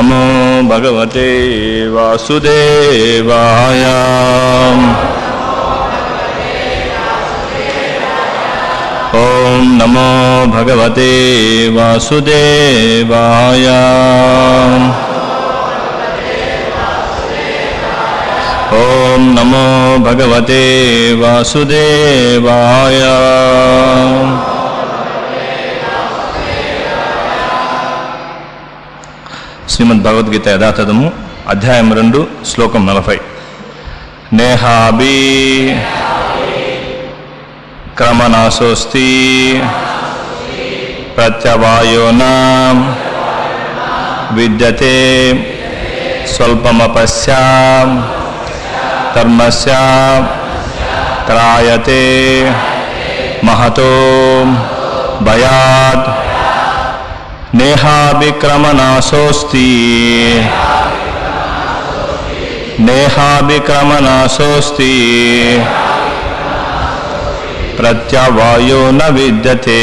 నమో భగవతే వాసుదేవాయ. ఓం నమో భగవతే వాసుదేవాయ. ఓం నమో భగవతే వాసుదేవాయ. శ్రీమద్ భగవద్గీత యథాతథము అధ్యాయం 2 శ్లోకం 40. నేహాభి క్రమనాశోస్తి ప్రత్యవాయోనా విద్యతే స్వల్పమపస్య ధర్మస్య త్రాయతే మహతో భయాత్. నేహాభిక్రమనాశోస్తి నేహాభిక్రమనాశోస్తి ప్రత్యవాయో న విద్యతే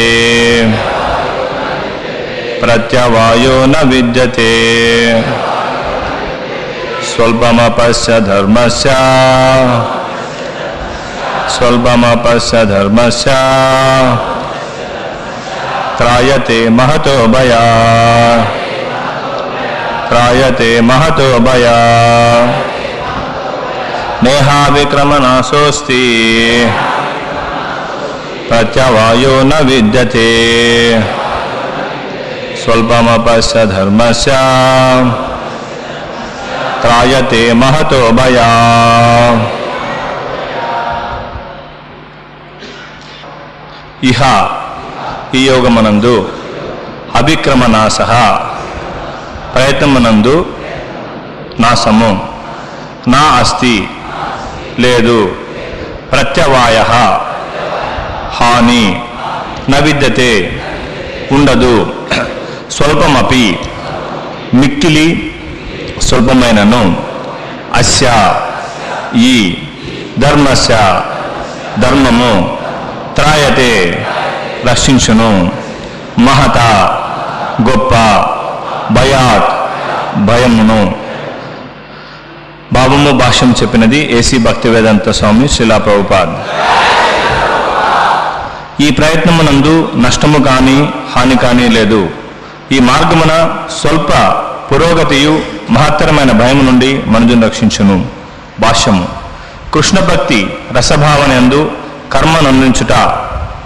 ప్రత్యవాయో న విద్యతే స్వల్పమపస్య ధర్మస్య స్వల్పమపస్య ధర్మస్య త్రాయతే మహతో భయాత్ త్రాయతే మహతో భయాత్. నేహావిక్రమనాశోస్తి ప్రత్యవాయో న విద్యతే స్వల్పమపస్య ధర్మస్య త్రాయతే మహతో భయాత్. ఇహ ఈ యోగమనందు అభిక్రమనాశ ప్రయత్నమునందు నాశము నా అస్తి లేదు, ప్రత్యవాయ హాని న విద్యతే ఉండదు, స్వల్పమపి మిక్కిలి స్వల్పమైనను అస్య ఈ ధర్మస్య ధర్మము త్రాయతే రక్షించును మహత గొప్ప భయాత్ భయమును. భావము భాష్యం చెప్పినది ఏసీ భక్తివేదాంత స్వామి శ్రీలా ప్రభుపాద్. ఈ ప్రయత్నమునందు నష్టము కానీ హాని కానీ లేదు. ఈ మార్గమున స్వల్ప పురోగతియు మహత్తరమైన భయము నుండి మనుజును రక్షించును. భాష్యము. కృష్ణ భక్తి రసభావనందు కర్మనందించుట,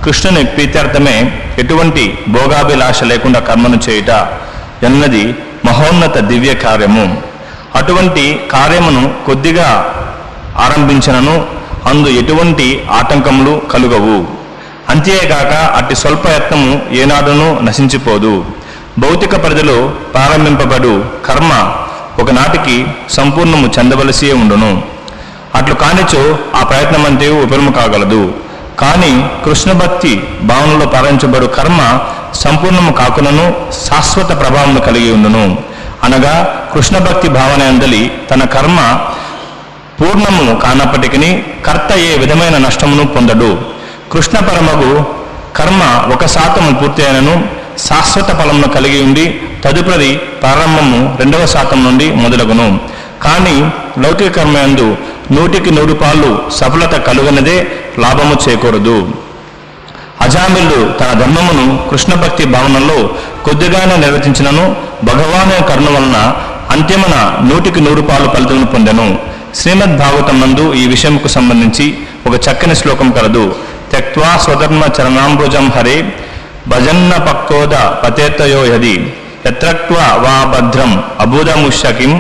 కృష్ణుని ప్రీత్యర్థమే ఎటువంటి భోగాభిలాష లేకుండా కర్మను చేయుట ఎన్నది మహోన్నత దివ్య కార్యము. అటువంటి కార్యమును కొద్దిగా ఆరంభించినను అందు ఎటువంటి ఆటంకములు కలుగవు. అంతేగాక అట్టి స్వల్పయత్నము ఏనాడునూ నశించిపోదు. భౌతిక పరిధిలో ప్రారంభింపబడు కర్మ ఒకనాటికి సంపూర్ణము చెందవలసి ఉండును. అట్లు కానిచో ఆ ప్రయత్నమంతే ఉపరము కాగలదు. కానీ కృష్ణ భక్తి భావనలో ప్రారంభించబడు కర్మ సంపూర్ణము కాకునను శాశ్వత ప్రభావం కలిగి ఉండును. అనగా కృష్ణ భక్తి భావన అందలి తన కర్మ పూర్ణము కానప్పటికీ కర్త ఏ విధమైన నష్టమును పొందడు. కృష్ణ పరమగు కర్మ 1% పూర్తి అయినను శాశ్వత ఫలమును కలిగి ఉండి తదుపరి ప్రారంభము 2% నుండి మొదలగును. కానీ లౌకిక కర్మ యందు 100% సఫలత కలుగనదే లాభము చేకూరదు. అజామిలుడు తన ధర్మమును కృష్ణ భక్తి భావనలో కొద్దిగానే నిర్వచించినను భగవాను కరుణ వలన అంత్యమున 100% ఫలితమును పొందెను. శ్రీమద్ భాగవతం నందు ఈ విషయంకు సంబంధించి ఒక చక్కని శ్లోకం కలదు. త్యక్త్వా స్వధర్మ చరణాంబుజం హరే భజన్న పక్కోద పతేతయో యది యత్రక్త్వా వా భద్రం అబూధముష్యకిం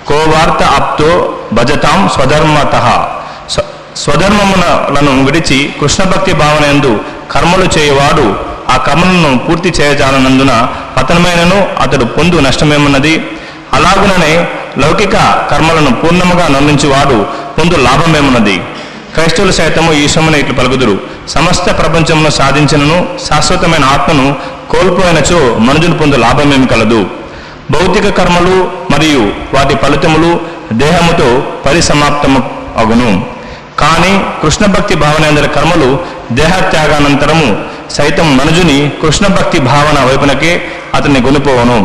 కోవార్త ఆప్తో భజతాం స్వధర్మతః. స్వధర్మములను విడిచి కృష్ణభక్తి భావనందు కర్మలు చేయువాడు ఆ కర్మలను పూర్తి చేయజాలనందున పతనమైనను అతడు పొందు నష్టమేమున్నది. అలాగుననే లౌకిక కర్మలను పూర్ణముగా నమ్మించువాడు పొందు లాభమేమున్నది. క్రైస్తవులు సైతము ఈ సొమ్మున ఇట్లు పలుకుదురు. సమస్త ప్రపంచమును సాధించినను శాశ్వతమైన ఆత్మను కోల్పోయినచో మనుజును పొందు లాభమేమి కలదు. భౌతిక కర్మలు మరియు వాటి ఫలితములు దేహముతో పరిసమాప్తము అగును. కానీ కృష్ణభక్తి భావనందరి కర్మలు దేహత్యాగానంతరము సైతం మనుజుని కృష్ణభక్తి భావన వైపునకే అతన్ని గొనిపోవను.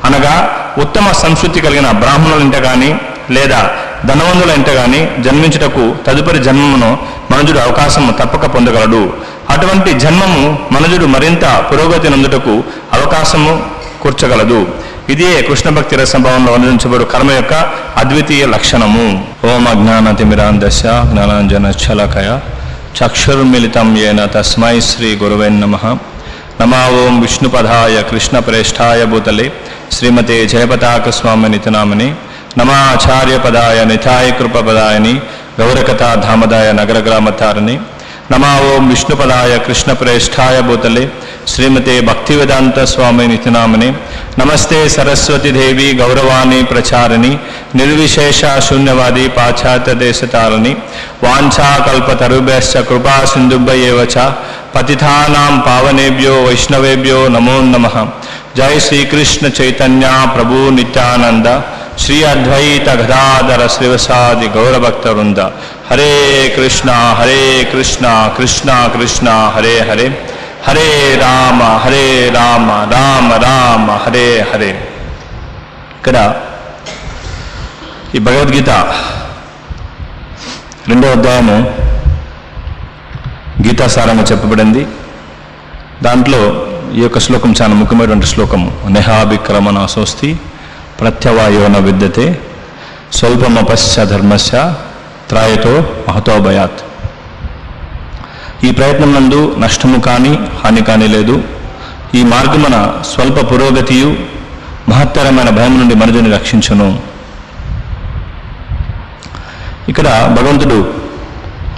అనగా ఉత్తమ సంస్కృతి కలిగిన బ్రాహ్మణుల ఇంట కానీ లేదా ధనవంతుల ఇంట కానీ జన్మించుటకు తదుపరి జన్మమును మనుజుడు అవకాశం తప్పక పొందగలడు. అటువంటి జన్మము మనుజుడు మరింత పురోగతి నందుటకు అవకాశము కూర్చగలదు. ఇదే కృష్ణ భక్తి రసభావంలో వర్ణించబడు కర్మ యొక్క అద్వితీయ లక్షణము. ఓం అజ్ఞానతిమిరాంధస్య జ్ఞానాంజనశలాకయ చక్షుర్మిళితం యేన తస్మై శ్రీ గురవే నమః. నమా ఓం విష్ణుపదాయ కృష్ణప్రేష్ఠాయ భూతలే శ్రీమతే జయపతాక స్వామి నితనామని. నమాచార్యపదాయ నిథాయ కృపపదాయని గౌరకథా ధామదాయ నగర గ్రామతారని. నమా ఓం విష్ణుపదాయ కృష్ణప్రేష్ఠాయ భూతలే శ్రీమతే భక్తివేదాంత స్వామి నితనామని. నమస్తే సరస్వతి దేవి గౌరవాణి ప్రచారిణి నిర్విశేష శూన్యవాది పాశ్చాత్య దేశతారిణి. వాంఛాకల్పతరుభ్యశ్చ కృపా సింధుభ్యయేవ చ పతితానాం పావనేభ్యో వైష్ణవేభ్యో నమో నమః. జై శ్రీకృష్ణ చైతన్య ప్రభు నిత్యానంద శ్రీ అద్వైత గదాధర శ్రీవసాది గౌరభక్త వృంద. హరే కృష్ణ కృష్ణ కృష్ణ హరే హరే, హరే రామ రామ రామ హరే హరే. ఇక్కడ ఈ భగవద్గీత 2వ అధ్యాయము గీతాసారంగా చెప్పబడింది. దాంట్లో ఈ యొక్క శ్లోకం చాలా ముఖ్యమైనటువంటి శ్లోకము. నెహాభిక్రమణ సోస్తి ప్రత్యవాయోన విద్యతే స్వల్పమపశ్చ ధర్మస్య త్రాయతో మహతో భయాత్. ఈ ప్రయత్నం నందు నష్టము కానీ హాని కానీ లేదు. ఈ మార్గమున స్వల్ప పురోగతియు మహత్తరమైన భయం నుండి మనుజుని రక్షించును. ఇక్కడ భగవంతుడు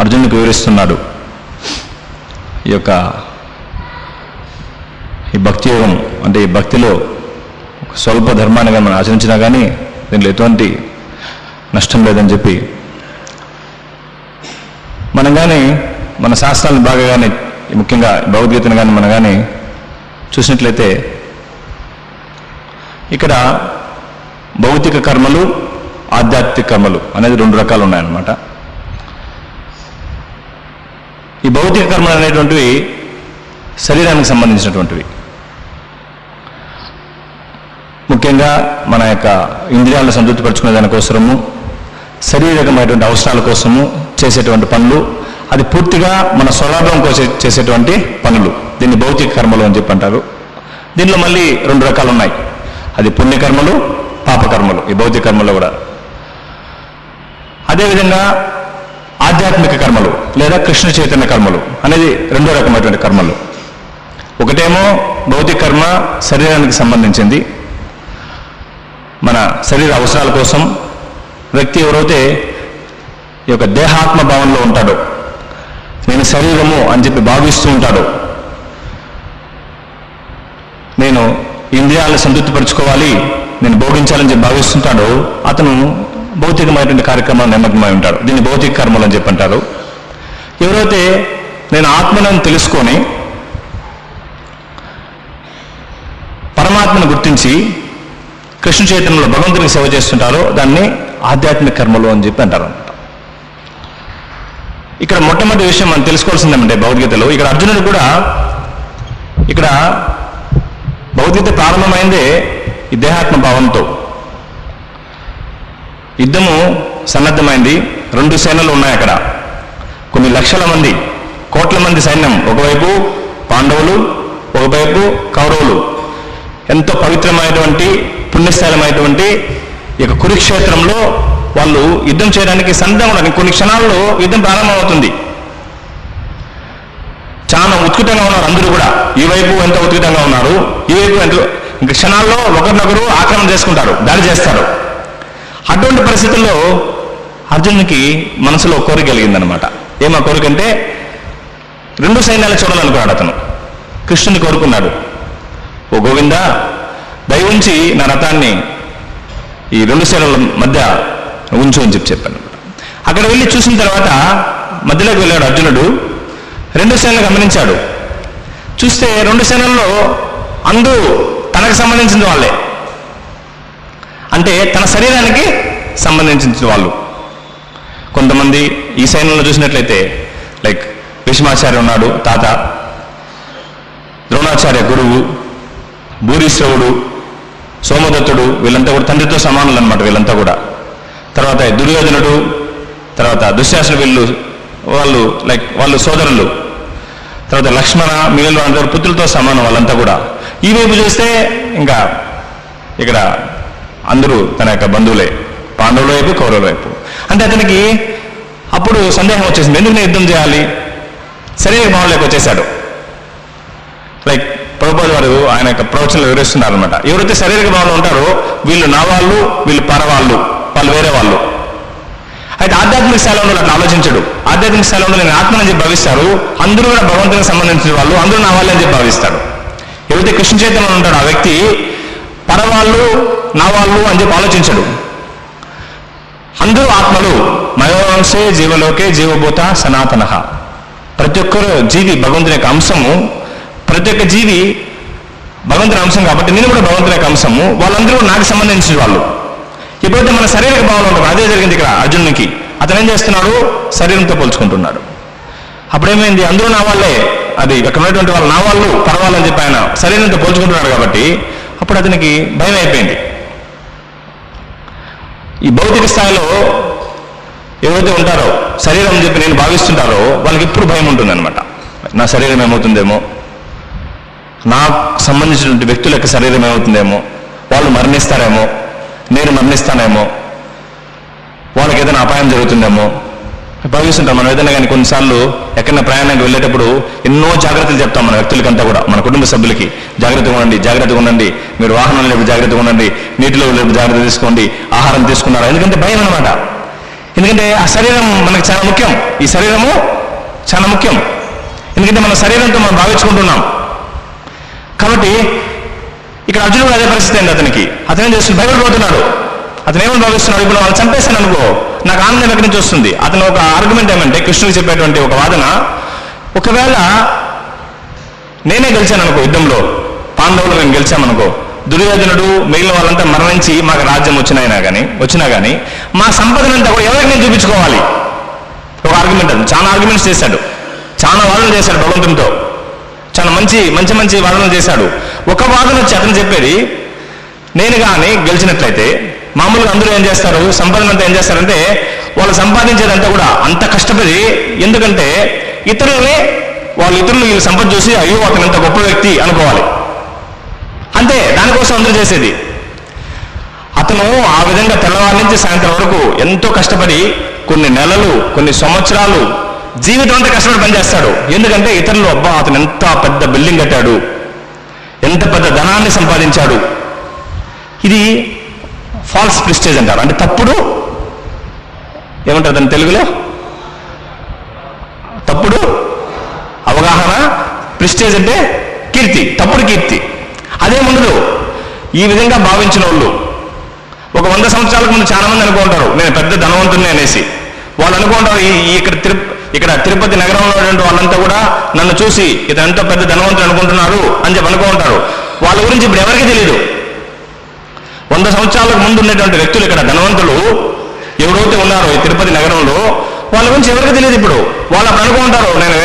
అర్జునుడికి వివరిస్తున్నాడు ఈ భక్తి యోగం అంటే ఈ భక్తిలో స్వల్ప ధర్మాన్ని మనం ఆచరించినా కానీ దీనిలో ఎటువంటి నష్టం లేదని చెప్పి, మనం కానీ మన శాస్త్రాలను బాగా కానీ ముఖ్యంగా భగవద్గీతను కానీ మనం కానీ చూసినట్లయితే ఇక్కడ భౌతిక కర్మలు ఆధ్యాత్మిక కర్మలు అనేది 2 రకాలు ఉన్నాయన్నమాట. ఈ భౌతిక కర్మలు అనేటువంటివి శరీరానికి సంబంధించినటువంటివి. ముఖ్యంగా మన యొక్క ఇంద్రియాలను సంతృప్తిపరచుకునే దానికోసము శారీరకమైనటువంటి అవసరాల కోసము చేసేటువంటి పనులు, అది పూర్తిగా మన స్వలాభం కోసం చేసేటువంటి పనులు, దీన్ని భౌతిక కర్మలు అని చెప్పి అంటారు. దీనిలో మళ్ళీ 2 రకాలు ఉన్నాయి. అది పుణ్యకర్మలు, పాపకర్మలు. ఈ భౌతిక కర్మలు కూడా అదేవిధంగా ఆధ్యాత్మిక కర్మలు లేదా కృష్ణ చైతన్య కర్మలు అనేది 2వ రకమైనటువంటి కర్మలు. ఒకటేమో భౌతిక కర్మ శరీరానికి సంబంధించింది, మన శరీర అవసరాల కోసం వ్యక్తి ఎవరైతే ఈ యొక్క దేహాత్మ భావంలో ఉంటాడో, నేను శరీరము అని చెప్పి భావిస్తూ ఉంటాడో, నేను ఇంద్రియాలను సంతృప్తిపరచుకోవాలి, నేను భోగించాలని చెప్పి భావిస్తుంటాడో, అతను భౌతికమైనటువంటి కార్యక్రమాలు నిమగ్నమై ఉంటాడు. దీన్ని భౌతిక కర్మలు అని చెప్పి అంటారు. ఎవరైతే నేను ఆత్మను తెలుసుకొని పరమాత్మను గుర్తించి కృష్ణ చైతన్యంలో భగవంతునికి సేవ చేస్తుంటారో దాన్ని ఆధ్యాత్మిక కర్మలు అని చెప్పి అంటారు అన్నమాట. ఇక్కడ మొట్టమొదటి విషయం మనం తెలుసుకోవాల్సిందేమంటే భగవద్గీతలో ఇక్కడ అర్జునుడు కూడా ఇక్కడ భగవద్గీత ప్రారంభమైందే ఈ దేహాత్మ భావంతో. యుద్ధము సన్నద్ధమైంది. 2 సేనలు ఉన్నాయి అక్కడ. కొన్ని లక్షల మంది, కోట్ల మంది సైన్యం, ఒకవైపు పాండవులు, ఒకవైపు కౌరవులు. ఎంతో పవిత్రమైనటువంటి పుణ్యస్థలమైనటువంటి ఈ యొక్క కురుక్షేత్రంలో వాళ్ళు యుద్ధం చేయడానికి సన్నద్ధంగా ఉన్నారు. కొన్ని క్షణాల్లో యుద్ధం ప్రారంభమవుతుంది. చాలా ఉత్కృతంగా ఉన్నారు అందరూ కూడా. ఈ వైపు ఎంత ఉత్కృతంగా ఉన్నారు, ఈ వైపు ఎంత, ఇంక క్షణాల్లో ఒకరినొకరు ఆక్రమణ చేసుకుంటారు, దాడి చేస్తారు. అటువంటి పరిస్థితుల్లో అర్జునునికి మనసులో కోరిక కలిగిందనమాట. ఏమా కోరిక అంటే 2 సైన్యాలు చూడాలనుకున్నాడు అతను. కృష్ణుని కోరుకున్నాడు, ఓ గోవింద దయవుంచి నా రథాన్ని ఈ 2 సేనల మధ్య ఉంచు అని చెప్పాను. అక్కడ వెళ్ళి చూసిన తర్వాత మధ్యలోకి వెళ్ళాడు అర్జునుడు. 2 సేనలు గమనించాడు. చూస్తే 2 సేనల్లో అందరూ తనకు సంబంధించిన వాళ్ళే, అంటే తన శరీరానికి సంబంధించిన వాళ్ళు. కొంతమంది ఈ సైన్యంలో చూసినట్లయితే లైక్ భీష్మాచార్య ఉన్నాడు, తాత, ద్రోణాచార్య గురువు, భూరిశ్రవుడు, సోమదత్తుడు, వీళ్ళంతా కూడా తండ్రితో సమానులు అనమాట వీళ్ళంతా కూడా. తర్వాత దుర్యోధనుడు, తర్వాత దుశ్శాసన, వీళ్ళు వాళ్ళు సోదరులు. తర్వాత లక్ష్మణ, మిగిలిన అందరూ పుత్రులతో సమానం వాళ్ళంతా కూడా. ఈ వైపు చూస్తే ఇంకా ఇక్కడ అందరూ తన యొక్క బంధువులే, పాండవుల వైపు కౌరవుల వైపు. అంటే అతనికి అప్పుడు సందేహం వచ్చేసింది, ఎందుకు నేను యుద్ధం చేయాలి? శరీర భావంలోకి వచ్చేసాడు. ప్రభుపాద వారు ఆయన యొక్క ప్రవచనలు వివరిస్తున్నారు అనమాట. ఎవరైతే శారీరక భావంలో ఉంటారో వీళ్ళు నా వాళ్ళు, వీళ్ళు పరవాళ్ళు, వాళ్ళు వేరే వాళ్ళు. అయితే ఆధ్యాత్మిక స్థాయిలో అట్లా ఆలోచించడు. ఆధ్యాత్మిక స్థాయిలో నేను ఆత్మని చెప్పి భావిస్తారు. అందరూ కూడా భగవంతునికి సంబంధించిన వాళ్ళు, అందరూ నా వాళ్ళని చెప్పి భావిస్తాడు. ఎవరైతే కృష్ణ చైతన్యంలో ఉంటాడో ఆ వ్యక్తి పరవాళ్ళు, నా వాళ్ళు అని చెప్పి ఆలోచించడు. అందరూ ఆత్మలు. మయోంసే జీవలోకే జీవభూత సనాతన. ప్రతి ఒక్కరు జీవి భగవంతుని యొక్క అంశము. ప్రతి ఒక్క జీవి భగవంతుని అంశం కాబట్టి నేను కూడా భగవంతుని యొక్క అంశము. వాళ్ళందరూ నాకు సంబంధించిన వాళ్ళు. ఎప్పుడైతే మన శారీరక భావన ఉంటుందో అదే జరిగింది ఇక్కడ అర్జునునికి. అతను ఏం చేస్తున్నాడు? శరీరంతో పోల్చుకుంటున్నాడు. అప్పుడేమైంది? అందరూ నా వాళ్ళే, అది అక్కడ ఉన్నటువంటి వాళ్ళు నా వాళ్ళు, పర్వాలని చెప్పి ఆయన శరీరంతో పోల్చుకుంటున్నాడు కాబట్టి అప్పుడు అతనికి భయం అయిపోయింది. ఈ భౌతిక స్థాయిలో ఎవరైతే ఉంటారో శరీరం అని చెప్పి నేను భావిస్తుంటారో వాళ్ళకి ఎప్పుడు భయం ఉంటుంది అనమాట. నా శరీరం ఏమవుతుందేమో, నాకు సంబంధించినటువంటి వ్యక్తుల యొక్క శరీరం ఏమవుతుందేమో, వాళ్ళు మరణిస్తారేమో, నేను మరణిస్తానేమో, వాళ్ళకి ఏదైనా అపాయం జరుగుతుందేమో భావిస్తుంటాం. మనం ఏదైనా కానీ కొన్నిసార్లు ఎక్కడైనా ప్రయాణానికి వెళ్ళేటప్పుడు ఎన్నో జాగ్రత్తలు చెప్తాం మన వ్యక్తులకంతా కూడా, మన కుటుంబ సభ్యులకి. జాగ్రత్తగా ఉండండి, జాగ్రత్తగా ఉండండి, మీరు వాహనం లేపు జాగ్రత్తగా ఉండండి, నీటిలో లేపు జాగ్రత్త తీసుకోండి, ఆహారం తీసుకున్నారు. ఎందుకంటే భయం అనమాట. ఎందుకంటే ఆ శరీరం మనకు చాలా ముఖ్యం. ఈ శరీరము చాలా ముఖ్యం. ఎందుకంటే మన శరీరంతో మనం భావించుకుంటున్నాం కాబట్టి. ఇక్కడ అర్జునుడు అదే పరిస్థితి అయింది అతనికి. అతను ఏం చేస్తున్నాడు? భయపడిపోతున్నాడు. అతను ఏమని భావిస్తున్నాడు? ఇప్పుడు వాళ్ళు చంపేశాను అనుకో, నాకు ఆనందం ఎక్కడి నుంచి వస్తుంది? అతను ఒక ఆర్గ్యుమెంట్ ఏమంటే, కృష్ణుడికి చెప్పేటువంటి ఒక వాదన, ఒకవేళ నేనే గెలిచాను అనుకో యుద్ధంలో, పాండవులు నేను గెలిచామనుకో, దుర్యోధనుడు మిగిలిన వాళ్ళంతా మరణించి మాకు రాజ్యం వచ్చినా కానీ మా సంపదనంతా కూడా ఎవరికి నేను చూపించుకోవాలి? ఒక ఆర్గ్యుమెంట్. అది చాలా ఆర్గ్యుమెంట్స్ చేశాడు, చాలా వాదనలు చేశాడు భగవంతునితో, చాలా మంచి వాదనలు చేశాడు. ఒక వాదన వచ్చి అతను చెప్పేది, నేను కానీ గెలిచినట్లయితే మామూలుగా అందరూ ఏం చేస్తారు? సంపదనంతా ఏం చేస్తారంటే వాళ్ళు సంపాదించేదంతా కూడా అంత కష్టపడి, ఎందుకంటే ఇతరులు వీళ్ళు సంపద చూసి అయ్యో అతను ఎంత గొప్ప వ్యక్తి అనుకోవాలి, అంతే. దానికోసం అందరూ చేసేది. అతను ఆ విధంగా తెల్లవారి నుంచి సాయంత్రం వరకు ఎంతో కష్టపడి కొన్ని నెలలు, కొన్ని సంవత్సరాలు, జీవితం అంతా కష్టపడి పనిచేస్తాడు. ఎందుకంటే ఇతరులు అబ్బా అతను ఎంత పెద్ద బిల్డింగ్ కట్టాడు, ఎంత పెద్ద ధనాన్ని సంపాదించాడు. ఇది ఫాల్స్ ప్రెస్టేజ్ అంటారు. అంటే తప్పుడు, ఏమంటారు దాని తెలుగులో? తప్పుడు అవగాహన. ప్రెస్టేజ్ అంటే కీర్తి, తప్పుడు కీర్తి. అదేముండదు. ఈ విధంగా భావించిన వాళ్ళు ఒక 100 సంవత్సరాలకు ముందు చాలా మంది అనుకుంటారు నేను పెద్ద ధనవంతుని అనేసి. వాళ్ళు అనుకుంటారు ఇక్కడ తిరుపతి నగరంలో ఉన్నటువంటి వాళ్ళంతా కూడా నన్ను చూసి ఇతను ఎంతో పెద్ద ధనవంతుడు అనుకుంటున్నారు అని చెప్పి అనుకుంటారు. వాళ్ళ గురించి ఇప్పుడు ఎవరికీ తెలియదు. 100 సంవత్సరాలకు ముందు ఉన్నటువంటి వ్యక్తులు, ఇక్కడ ధనవంతులు ఎవరైతే ఉన్నారో ఈ తిరుపతి నగరంలో, వాళ్ళ గురించి ఎవరికి తెలియదు. ఇప్పుడు వాళ్ళు అప్పుడు అనుకుంటారు నేను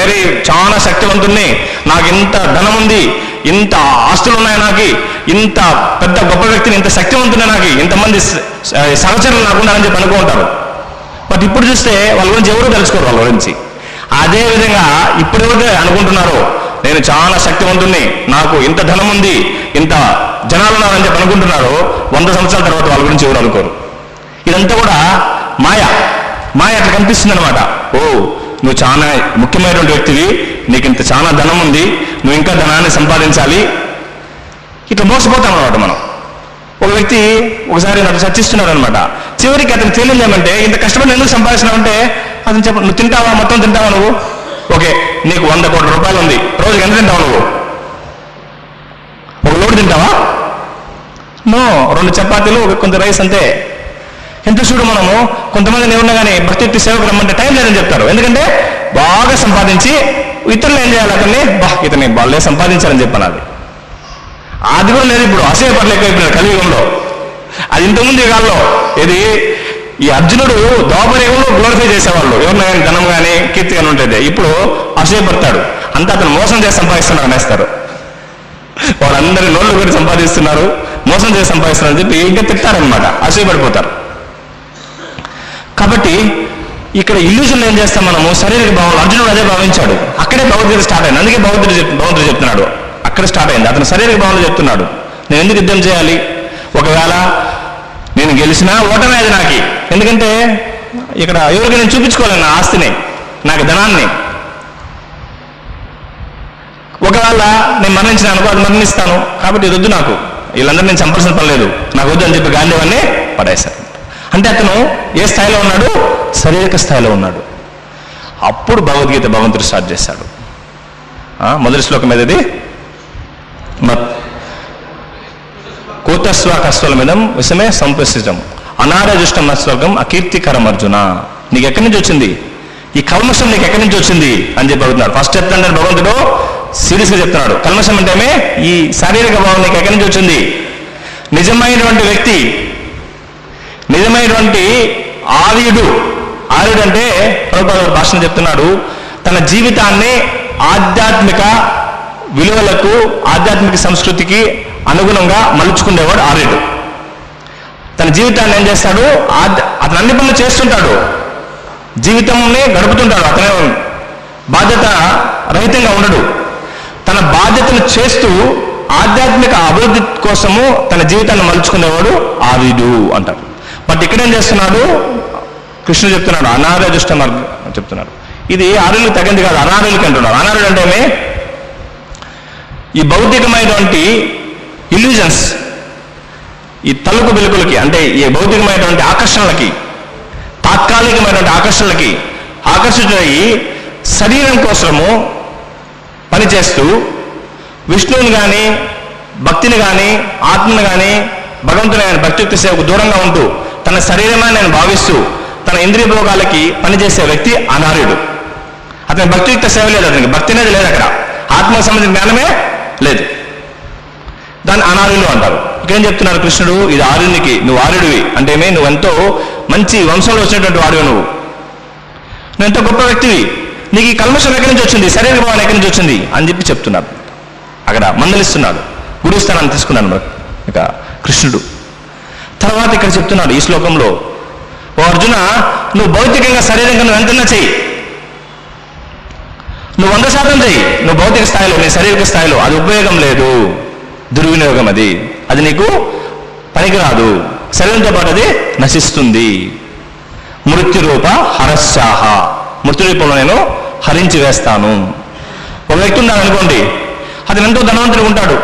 చాలా శక్తివంతుణ్ణి, నాకు ఇంత ధనం ఉంది, ఇంత ఆస్తులు ఉన్నాయి, నాకు ఇంత పెద్ద గొప్ప వ్యక్తిని, ఇంత శక్తివంతున్నా, నాకు ఇంతమంది సహచరులు నాకున్నారని చెప్పి అనుకుంటారు. బట్ ఇప్పుడు చూస్తే వాళ్ళ గురించి ఎవరు తెలుసుకోరు వాళ్ళ గురించి. అదే విధంగా ఇప్పుడు ఎవరైతే అనుకుంటున్నారో నేను చాలా శక్తివంతుణ్ణి, నాకు ఇంత ధనం ఉంది, ఇంత జనాలు ఉన్నారని చెప్పి అనుకుంటున్నారో 100 సంవత్సరాల తర్వాత వాళ్ళ గురించి ఎవరు అనుకోరు. ఇదంతా కూడా మాయ అట్లా కనిపిస్తుంది అనమాట. ఓ నువ్వు చాలా ముఖ్యమైనటువంటి వ్యక్తివి, నీకు ఇంత చాలా ధనం ఉంది, నువ్వు ఇంకా ధనాన్ని సంపాదించాలి, ఇట్లా మోసపోతాం అనమాట మనం. ఒక వ్యక్తి ఒకసారి నాకు చర్చిస్తున్నాడు అనమాట. చివరికి అతను తేలింది ఏమంటే, ఇంత కష్టపడి ఎందుకు సంపాదించినావంటే అతను చెప్ప, నువ్వు తింటావా, మొత్తం తింటావా నువ్వు? ఓకే, నీకు 100 కోట్ల రూపాయలు ఉంది, రోజుకి ఎంత తింటావు నువ్వు? ఒక లోటు తింటావా? నో, 2 చపాతీలు, కొంత రైస్ అంతే. ఎంత చూడు మనము కొంతమందిని ఏమన్నా కానీ భక్తి సేవకు రమ్మంటే టైం లేదని చెప్తారు. ఎందుకంటే బాగా సంపాదించి ఇతరులు ఏం చేయాలి, ఇతన్ని వాళ్ళే సంపాదించాలని చెప్పాను. అది కూడా లేదు. ఇప్పుడు అసూయపడలు ఎక్కువైపోయినారు కలియుగంలో. అది ఇంతకుముందు ఈ కాలంలో ఇది ఈ అర్జునుడు ద్వాపరయుగంలో గ్లోరిఫై చేసేవాళ్ళు, ఎవరిన కానీ ధనం కానీ కీర్తి కానీ ఉంటుంది. ఇప్పుడు అసూయపడతాడు, అంతా అతను మోసం చేసి సంపాదిస్తున్నాడు అనేస్తారు. వాళ్ళందరి నోళ్ళు కూడా సంపాదిస్తున్నారు, మోసం చేసి సంపాదిస్తున్నారని చెప్పి ఇంకా తిట్టారనమాట, అసూయపడిపోతారు. కాబట్టి ఇక్కడ ఇల్యూజన్లో ఏం చేస్తాం మనము, శారీరక భావం. అర్జునుడు అదే భావించాడు, అక్కడే భగవద్గీత స్టార్ట్ అయింది. అందుకే భగవంతుడు చెప్తున్నాడు, అక్కడ స్టార్ట్ అయింది. అతను శారీరక భావంలో చెప్తున్నాడు, నేను ఎందుకు యుద్ధం చేయాలి, ఒకవేళ నేను గెలిచినా ఓటమే అది నాకు. ఎందుకంటే ఇక్కడ ఎవరికి నేను చూపించుకోలేను నా ఆస్తిని, నాకు ధనాన్ని. ఒకవేళ నేను మరణించిన అనుకో, అది మరణిస్తాను, కాబట్టి ఇది వద్దు నాకు, వీళ్ళందరూ నేను చంపాల్సిన పని లేదు, నాకు వద్దు అని చెప్పి గాంధీవాన్ని పడేశారు. అంటే అతను ఏ స్థాయిలో ఉన్నాడు, శారీరక స్థాయిలో ఉన్నాడు. అప్పుడు భగవద్గీత భగవంతుడు స్టార్ట్ చేశాడు. మొదటి శ్లోకం ఏదది, కూతస్వ కస్వలమిదం విషమే సంపసితం అనారజుష్టం స్వర్గం అకీర్తికరం అర్జున. నీకు ఎక్కడి నుంచి వచ్చింది ఈ కల్మషం, నీకు ఎక్కడి నుంచి వచ్చింది అని చెప్పి అడుగుతున్నాడు. ఫస్ట్ చెప్తాడు భగవంతుడు, సీరియస్గా చెప్తున్నాడు. కల్మషం అంటే ఈ శారీరక భావం నీకు ఎక్కడి నుంచి వచ్చింది. నిజమైనటువంటి వ్యక్తి, నిజమైనటువంటి ఆర్యుడు అంటే ప్రభుపాదుల భాషను చెప్తున్నాడు, తన జీవితాన్ని ఆధ్యాత్మిక విలువలకు, ఆధ్యాత్మిక సంస్కృతికి అనుగుణంగా మలుచుకునేవాడు ఆర్యుడు. తన జీవితాన్ని ఏం చేస్తాడు, అతను అన్ని పనులు చేస్తుంటాడు, జీవితంని గడుపుతుంటాడు. అతను బాధ్యత రహితంగా ఉండడు, తన బాధ్యతను చేస్తూ ఆధ్యాత్మిక అభివృద్ధి కోసము తన జీవితాన్ని మలుచుకునేవాడు ఆర్యుడు అంటారు. బట్ ఇక్కడేం చేస్తున్నాడు, కృష్ణుడు చెప్తున్నాడు అనార్యదుష్ట మార్గం చెప్తున్నాడు. ఇది ఆర్యులకు తగింది కాదు, అనార్యులకి అంటున్నాడు. అనార్యుడు అంటే ఈ భౌతికమైనటువంటి ఇల్యూజన్స్, ఈ తలుపు వెలుగులకి, అంటే ఈ భౌతికమైనటువంటి ఆకర్షణలకి, తాత్కాలికమైనటువంటి ఆకర్షణలకి ఆకర్షితులయ్యి శరీరం కోసము పనిచేస్తూ విష్ణువుని కానీ, భక్తిని కానీ, ఆత్మని కానీ, భగవంతుని కానీ భక్తియుక్త సేవకు దూరంగా ఉంటూ తన శరీరమే నేను భావిస్తూ తన ఇంద్రియ భోగాలకి పనిచేసే వ్యక్తి అనార్యుడు. అతని భక్తియుక్త సేవ లేదు, అతనికి భక్తి అనేది లేదు, అక్కడ ఆత్మకు సంబంధించిన జ్ఞానమే లేదు, దాన్ని అనార్యులు అంటారు. ఇక్కడేం చెప్తున్నారు కృష్ణుడు, ఇది ఆర్యునికి, నువ్వు ఆర్యుడివి అంటే నువ్వు ఎంతో మంచి వంశంలో వచ్చినటువంటి వాడివి, నువ్వు ఎంతో గొప్ప వ్యక్తివి, నీకు ఈ కల్మషం ఎక్కడి నుంచి వచ్చింది, శరీర భావన ఎక్కడి నుంచి వచ్చింది అని చెప్పి చెప్తున్నారు. అక్కడ మందలిస్తున్నాడు, గురుస్థానాన్ని తీసుకున్నాను ఇక కృష్ణుడు. తర్వాత ఇక్కడ చెప్తున్నాడు ఈ శ్లోకంలో, ఓ అర్జున, నువ్వు భౌతికంగా శరీరంగా నువ్వు ఎంతన్నా చెయ్యి, నువ్వు 100% చెయ్యి, నువ్వు భౌతిక స్థాయిలో, నీ శారీరక స్థాయిలో, అది ఉపయోగం లేదు, దుర్వినియోగం, అది నీకు పనికిరాదు, శరీరంతో పాటు అది నశిస్తుంది. మృత్యు రూప హరశాహ, మృత్యు రూపంలో నేను హరించి వేస్తాను. ఒక వ్యక్తి ఉన్నాడు అనుకోండి, అతను ఎంతో ధనవంతుడు ఉంటాడు,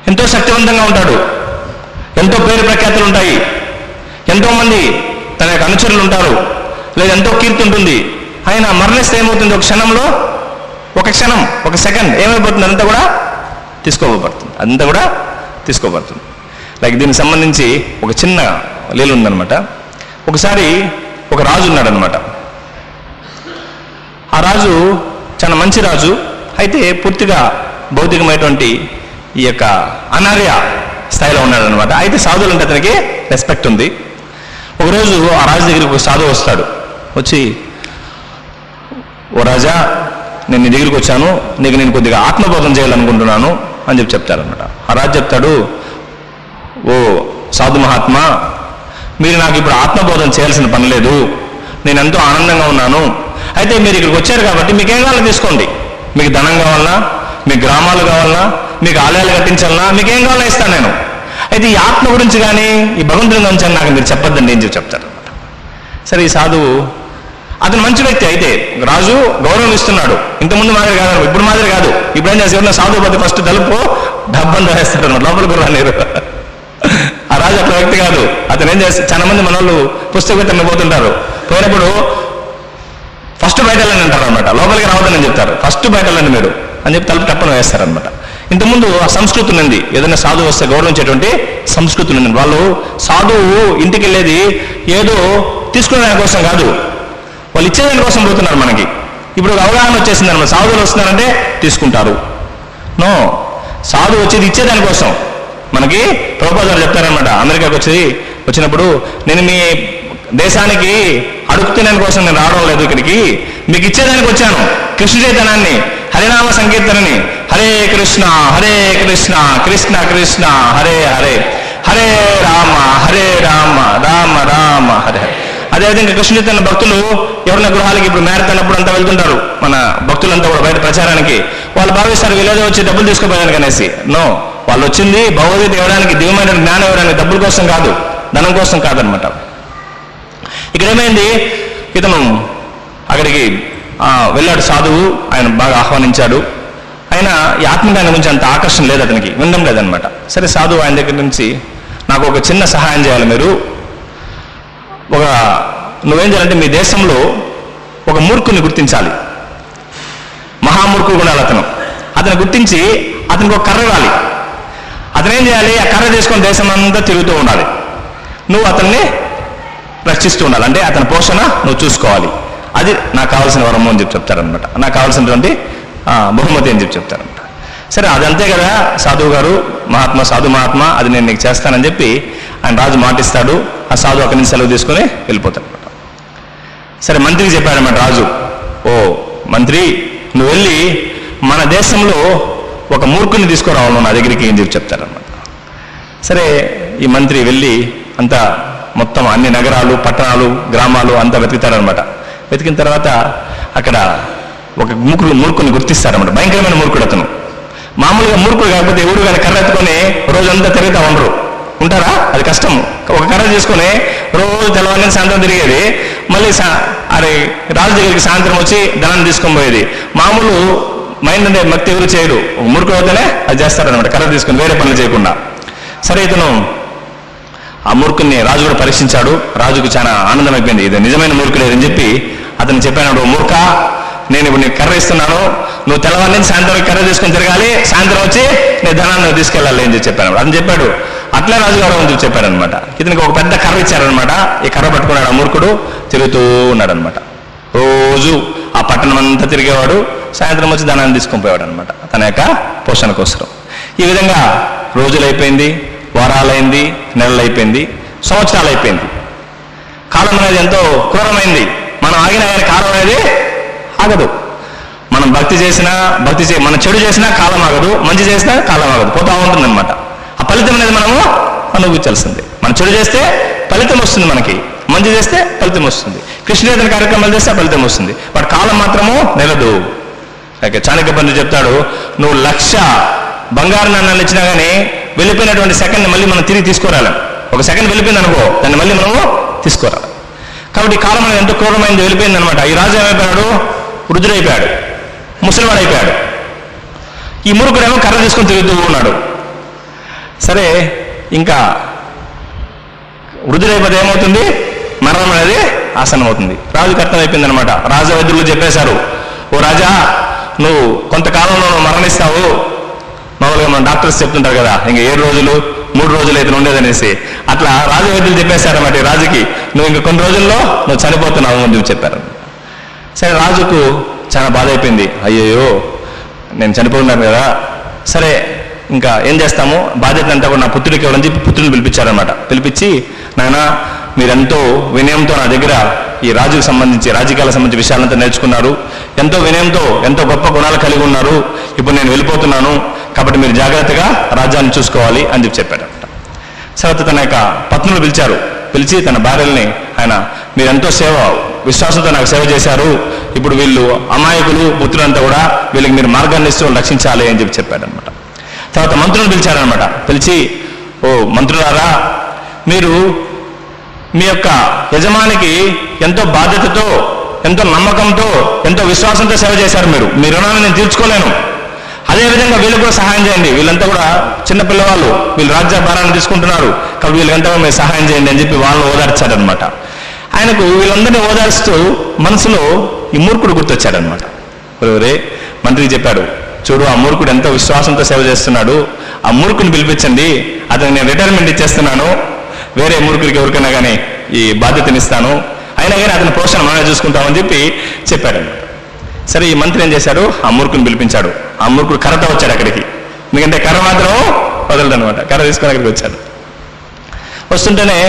ఎంతో శక్తివంతంగా ఉంటాడు, ఎంతో పేరు ప్రఖ్యాతులు ఉంటాయి, ఎంతోమంది తన యొక్క అనుచరులు ఉంటారు, లేదా ఎంతో కీర్తి ఉంటుంది. ఆయన మరణిస్తే ఏమవుతుంది, ఒక క్షణంలో, ఒక క్షణం, ఒక సెకండ్ ఏమైపోతుంది, అంతా కూడా తీసుకోబడుతుంది. లైక్ దీనికి సంబంధించి ఒక చిన్న లీల ఉందనమాట. ఒకసారి ఒక రాజు ఉన్నాడనమాట. ఆ రాజు చాలా మంచి రాజు, అయితే పూర్తిగా భౌతికమైనటువంటి ఈ యొక్క అనార్య స్థాయిలో ఉన్నాడనమాట. అయితే సాధువులు అంటే అతనికి రెస్పెక్ట్ ఉంది. ఒకరోజు ఆ రాజు దగ్గరికి ఒక సాధువు వస్తాడు, వచ్చి, ఓ రాజా, నేను నీ దగ్గరికి వచ్చాను, నీకు నేను కొద్దిగా ఆత్మబోధం చేయాలనుకుంటున్నాను అని చెప్పి చెప్తారనమాట. ఆ రాజు చెప్తాడు, ఓ సాధు మహాత్మా, మీరు నాకు ఇప్పుడు ఆత్మబోధం చేయాల్సిన పని లేదు, నేను ఎంతో ఆనందంగా ఉన్నాను. అయితే మీరు ఇక్కడికి వచ్చారు కాబట్టి మీకు ఏం కావాలో తీసుకోండి, మీకు ధనం కావాలన్నా, మీకు గ్రామాలు కావాలన్నా, మీకు ఆలయాలు కట్టించాలన్నా, మీకు ఏం కావాలో ఇస్తాను నేను. అయితే ఈ ఆత్మ గురించి కానీ, ఈ భగవంతుని గురించి కానీ నాకు మీరు చెప్పొద్దండి అని చెప్పి చెప్తారనమాట. సరే, ఈ సాధువు అతను మంచి వ్యక్తి, అయితే రాజు గౌరవం ఇస్తున్నాడు, ఇంతకుముందు మాదిరి కాదు, ఇప్పుడు మాదిరి కాదు. ఇప్పుడు ఏం చేస్తారు, సాధువు పది ఫస్ట్ తలుపు డబ్బంతా వేస్తాడు అనమాట, లోపలికి రాలేరు. ఆ రాజు అట్లా వ్యక్తి కాదు. అతను ఏం చేస్తారు, చాలా మంది మన వాళ్ళు పుస్తకం పోతుంటారు, పోయినప్పుడు ఫస్ట్ బయట వెళ్ళండి అంటారు అనమాట, లోపలికి రావద్దని చెప్తారు, ఫస్ట్ బయట వెళ్ళండి మీరు అని చెప్పి తలుపు తప్పని వేస్తారనమాట. ఇంతకుముందు ఆ సంస్కృతి ఉంది, ఏదైనా సాధువు వస్తే గౌరవించేటువంటి సంస్కృతి ఉంది. వాళ్ళు సాధువు ఇంటికి వెళ్ళేది ఏదో తీసుకునే కోసం కాదు, వాళ్ళు ఇచ్చేదాని కోసం పోతున్నారు. మనకి ఇప్పుడు అవగాహన వచ్చేసింది అనమాట, సాధువులు వస్తున్నారంటే తీసుకుంటారు. నో, సాధువు వచ్చేది ఇచ్చేదాని కోసం. మనకి ప్రభుపాదులు చెప్తారనమాట, అమెరికాకి వచ్చినప్పుడు, నేను మీ దేశానికి అడుగు తినని కోసం నేను రావడం లేదు, ఇక్కడికి మీకు ఇచ్చేదానికి వచ్చాను, కృష్ణ చైతన్యాన్ని హరినామ సంకీర్తనని హరే కృష్ణ కృష్ణ కృష్ణ హరే హరే హరే రామ రామ రామ హరే హరే. అదేవిధంగా కృష్ణ చైతన్య భక్తులు ఎవరైనా గృహాలకి ఇప్పుడు మ్యారథాన్ అప్పుడు అంతా వెళ్తుంటారు, మన భక్తులంతా కూడా బయట ప్రచారానికి. వాళ్ళు భావిస్తారు వీళ్ళేదో వచ్చి డబ్బులు తీసుకోపోయానికి అనేసి. నో, వాళ్ళు వచ్చింది భగవద్గీత ఇవ్వడానికి, దివ్యమైన జ్ఞానం ఇవ్వడానికి, డబ్బుల కోసం కాదు, ధనం కోసం కాదనమాట. ఇక్కడ ఏమైంది, ఇతను అక్కడికి వెళ్ళాడు సాధువు, ఆయన బాగా ఆహ్వానించాడు. ఆయన ఈ ఆత్మజ్ఞానం గురించి అంత ఆకర్షణ లేదు అతనికి, వినడం లేదనమాట. సరే సాధువు ఆయన దగ్గర నుంచి నాకు ఒక చిన్న సహాయం చేయాలి మీరు, నువ్వేం చేయాలంటే మీ దేశంలో ఒక మూర్ఖుని గుర్తించాలి, మహామూర్ఖుడు కూడా అతను గుర్తించి అతనికి ఒక కర్ర ఇవ్వాలి. అతను ఏం చేయాలి, ఆ కర్ర తీసుకొని దేశం అంతా తిరుగుతూ ఉండాలి, నువ్వు అతన్ని రక్షిస్తూ ఉండాలి, అంటే అతని పోషణ నువ్వు చూసుకోవాలి. అది నాకు కావాల్సిన వరము అని చెప్పి చెప్తారనమాట, నాకు కావాల్సినటువంటి బహుమతి అని చెప్పి చెప్తారనమాట. సరే అదంతే కదా సాధువు గారు, సాధు మహాత్మ, అది నేను నీకు చేస్తానని చెప్పి ఆయన రాజు మాటిస్తాడు. ఆ సాధువు అక్కడి నుంచి సెలవు తీసుకొని వెళ్ళిపోతాడు అనమాట. సరే మంత్రికి చెప్పాడనమాట రాజు, ఓ మంత్రి, నువ్వు వెళ్ళి మన దేశంలో ఒక మూర్ఖుని తీసుకురావాలి నా దగ్గరికి అని చెప్పి చెప్తారనమాట. సరే ఈ మంత్రి వెళ్ళి అంతా మొత్తం అన్ని నగరాలు, పట్టణాలు, గ్రామాలు అంతా వెతుకుతారనమాట. వెతికిన తర్వాత అక్కడ ఒక మూర్ఖుని గుర్తిస్తారనమాట. భయంకరమైన మూర్ఖుడు అతను. మామూలుగా మూర్ఖుడు కాకపోతే ఎవరు కానీ కర్ర ఎత్తుకొని రోజంతా తిరుగుతూ ఉంటారా, అది కష్టం. ఒక కర్ర తీసుకొని రోజు తెల్లవారి సాయంత్రం తిరిగేది, మళ్ళీ అరే రాజు దగ్గరికి సాయంత్రం వచ్చి ధనాన్ని తీసుకొని పోయేది. మామూలు మైండ్ అంటే భక్తి ఎవరు చేయరు, ఒక మూర్ఖుడు అవుతేనే అది చేస్తారనమాట, కర్ర తీసుకొని వేరే పనులు చేయకుండా. సరే ఇతను ఆ మూర్ఖుని రాజు కూడా పరీక్షించాడు. రాజుకు చాలా ఆనందం అయిపోయింది, ఇది నిజమైన మూర్ఖుడు అని చెప్పి అతను చెప్పాడు, మూర్ఖ, నేను ఇప్పుడు నీకు కర్ర ఇస్తున్నాను, నువ్వు తెల్లవారి నుంచి సాయంత్రం కర్ర తీసుకొని తిరగాలి, సాయంత్రం వచ్చి నేను ధనాన్ని తీసుకెళ్ళాలి అని చెప్పాను. అతను చెప్పాడు. అట్లా రాజుగారు అని చెప్పి చెప్పాడు అనమాట. ఇతనికి ఒక పెద్ద కర్ర ఇచ్చారనమాట. ఈ కర్ర పట్టుకున్నాడు ఆ మూర్ఖుడు, తిరుగుతూ ఉన్నాడు అనమాట. రోజు ఆ పట్టణం అంతా తిరిగేవాడు, సాయంత్రం వచ్చి ధనాన్ని తీసుకొని పోయేవాడు అనమాట తన యొక్క పోషణ కోసం. ఈ విధంగా రోజులు అయిపోయింది, వారాలైంది, నెలలు అయిపోయింది, సంవత్సరాలు అయిపోయింది. కాలం అనేది ఎంతో క్రూరమైంది. మనం ఆగిన కాలం అనేది ఆగదు. మనం భక్తి చేసినా మనం చెడు చేసినా కాలం ఆగదు, మంచి చేసినా కాలం ఆగదు, పోతా ఉంటుంది అనమాట. ఆ ఫలితం అనేది మనము అనుభవించాల్సిందే. మనం చెడు చేస్తే ఫలితం వస్తుంది, మనకి మంచి చేస్తే ఫలితం వస్తుంది, కృష్ణేతన కార్యక్రమాలు చేస్తే ఫలితం వస్తుంది. బట్ కాలం మాత్రము నిలదు. చాణక్య పండితుడు చెప్తాడు, నువ్వు 1,00,000 బంగారు నాణ్యాలు ఇచ్చినా కానీ వెళ్ళిపోయినటువంటి సెకండ్ మళ్ళీ మనం తిరిగి తీసుకురాలేం. ఒక సెకండ్ వెళ్ళిపోయింది అనుకో, దాన్ని మళ్ళీ మనము తీసుకురాలి. కాబట్టి కాలం అనేది ఎంతో క్రూరమైంది, వెళ్ళిపోయింది అనమాట. ఈ రాజు ఏమైపోయాడు, వృద్ధుడైపోయాడు, ముసలివాడైపోయాడు. ఈ మూర్ఖుడేమో కర్ర తీసుకొని తిరుగుతూ ఉన్నాడు. సరే ఇంకా వృద్ధుడైపోతే ఏమవుతుంది, మరణం అనేది ఆసనం అవుతుంది. రాజుకి అర్థమైపోయింది అనమాట. రాజా వైద్యులు చెప్పేశారు, ఓ రాజా, నువ్వు కొంతకాలంలో మరణిస్తావు. మామూలుగా మన డాక్టర్స్ చెప్తుంటారు కదా, ఇంకా 7 రోజులు 3 రోజులు అయితే ఉండేదనేసి. అట్లా రాజు వైద్యులు చెప్పేశారన్నమాట రాజుకి, నువ్వు ఇంక కొన్ని రోజుల్లో నువ్వు చనిపోతున్నావు అని చెప్పారు. సరే రాజుకు చాలా బాధ అయిపోయింది, అయ్యయ్యో నేను చనిపోతున్నాను కదా. సరే ఇంకా ఏం చేస్తాము, బాధ్యత అంతా కూడా నా పుత్రుడికి ఇవ్వడం చెప్పి పుత్రుని పిలిపించారనమాట. పిలిపించి, నాయన మీరెంతో వినయంతో నా దగ్గర ఈ రాజుకు సంబంధించి రాజకీయాలకు సంబంధించి విషయాలంతా నేర్చుకున్నారు, ఎంతో వినయంతో ఎంతో గొప్ప గుణాలు కలిగి ఉన్నారు. ఇప్పుడు నేను వెళ్ళిపోతున్నాను, కాబట్టి మీరు జాగ్రత్తగా రాజ్యాన్ని చూసుకోవాలి అని చెప్పాడనమాట. తర్వాత తన యొక్క పత్నులు పిలిచి తన భార్యల్ని, ఆయన మీరెంతో విశ్వాసంతో నాకు సేవ చేశారు, ఇప్పుడు వీళ్ళు అమాయకులు పుత్రులంతా కూడా, వీళ్ళకి మీరు మార్గాన్ని ఇస్తూ రక్షించాలి అని చెప్పాడనమాట. తర్వాత మంత్రులను పిలిచారనమాట. పిలిచి, ఓ మంత్రులారా, మీరు మీ యొక్క యజమానికి ఎంతో బాధ్యతతో, ఎంతో నమ్మకంతో, ఎంతో విశ్వాసంతో సేవ చేశారు. మీ రుణాన్ని నేను తీర్చుకోలేను, అదేవిధంగా వీళ్ళు కూడా సహాయం చేయండి. వీళ్ళంతా కూడా చిన్న పిల్లవాళ్ళు, వీళ్ళు రాజ్య భారాన్ని తీసుకుంటున్నారు, కాబట్టి వీళ్ళంతా మీరు సహాయం చేయండి అని చెప్పి వాళ్ళని ఓదార్చాడనమాట. ఆయనకు వీళ్ళందరినీ ఓదార్స్తూ మనసులో ఈ మూర్ఖుడు గుర్తొచ్చాడనమాట. రే మంత్రికి చెప్పాడు, చూడు ఆ మూర్ఖుడు ఎంతో విశ్వాసంతో సేవ చేస్తున్నాడు, ఆ మూర్ఖుని పిలిపించండి, అతనికి నేను రిటైర్మెంట్ ఇచ్చేస్తున్నాను, వేరే మూర్ఖుడికి ఎవరికైనా కానీ ఈ బాధ్యతనిస్తాను, అయినా కానీ అతని పోషణ మనమే చూసుకుంటామని చెప్పాడనమాట. సరే ఈ మంత్రి ఏం చేశాడు, ఆ మూర్ఖుని పిలిపించాడు. ఆ మూర్ఖుడు కర్రతో వచ్చాడు అక్కడికి, ఎందుకంటే కర్ర మాత్రం వదలదనమాట. కర్ర తీసుకొని అక్కడికి వచ్చాడు. వస్తుంటేనే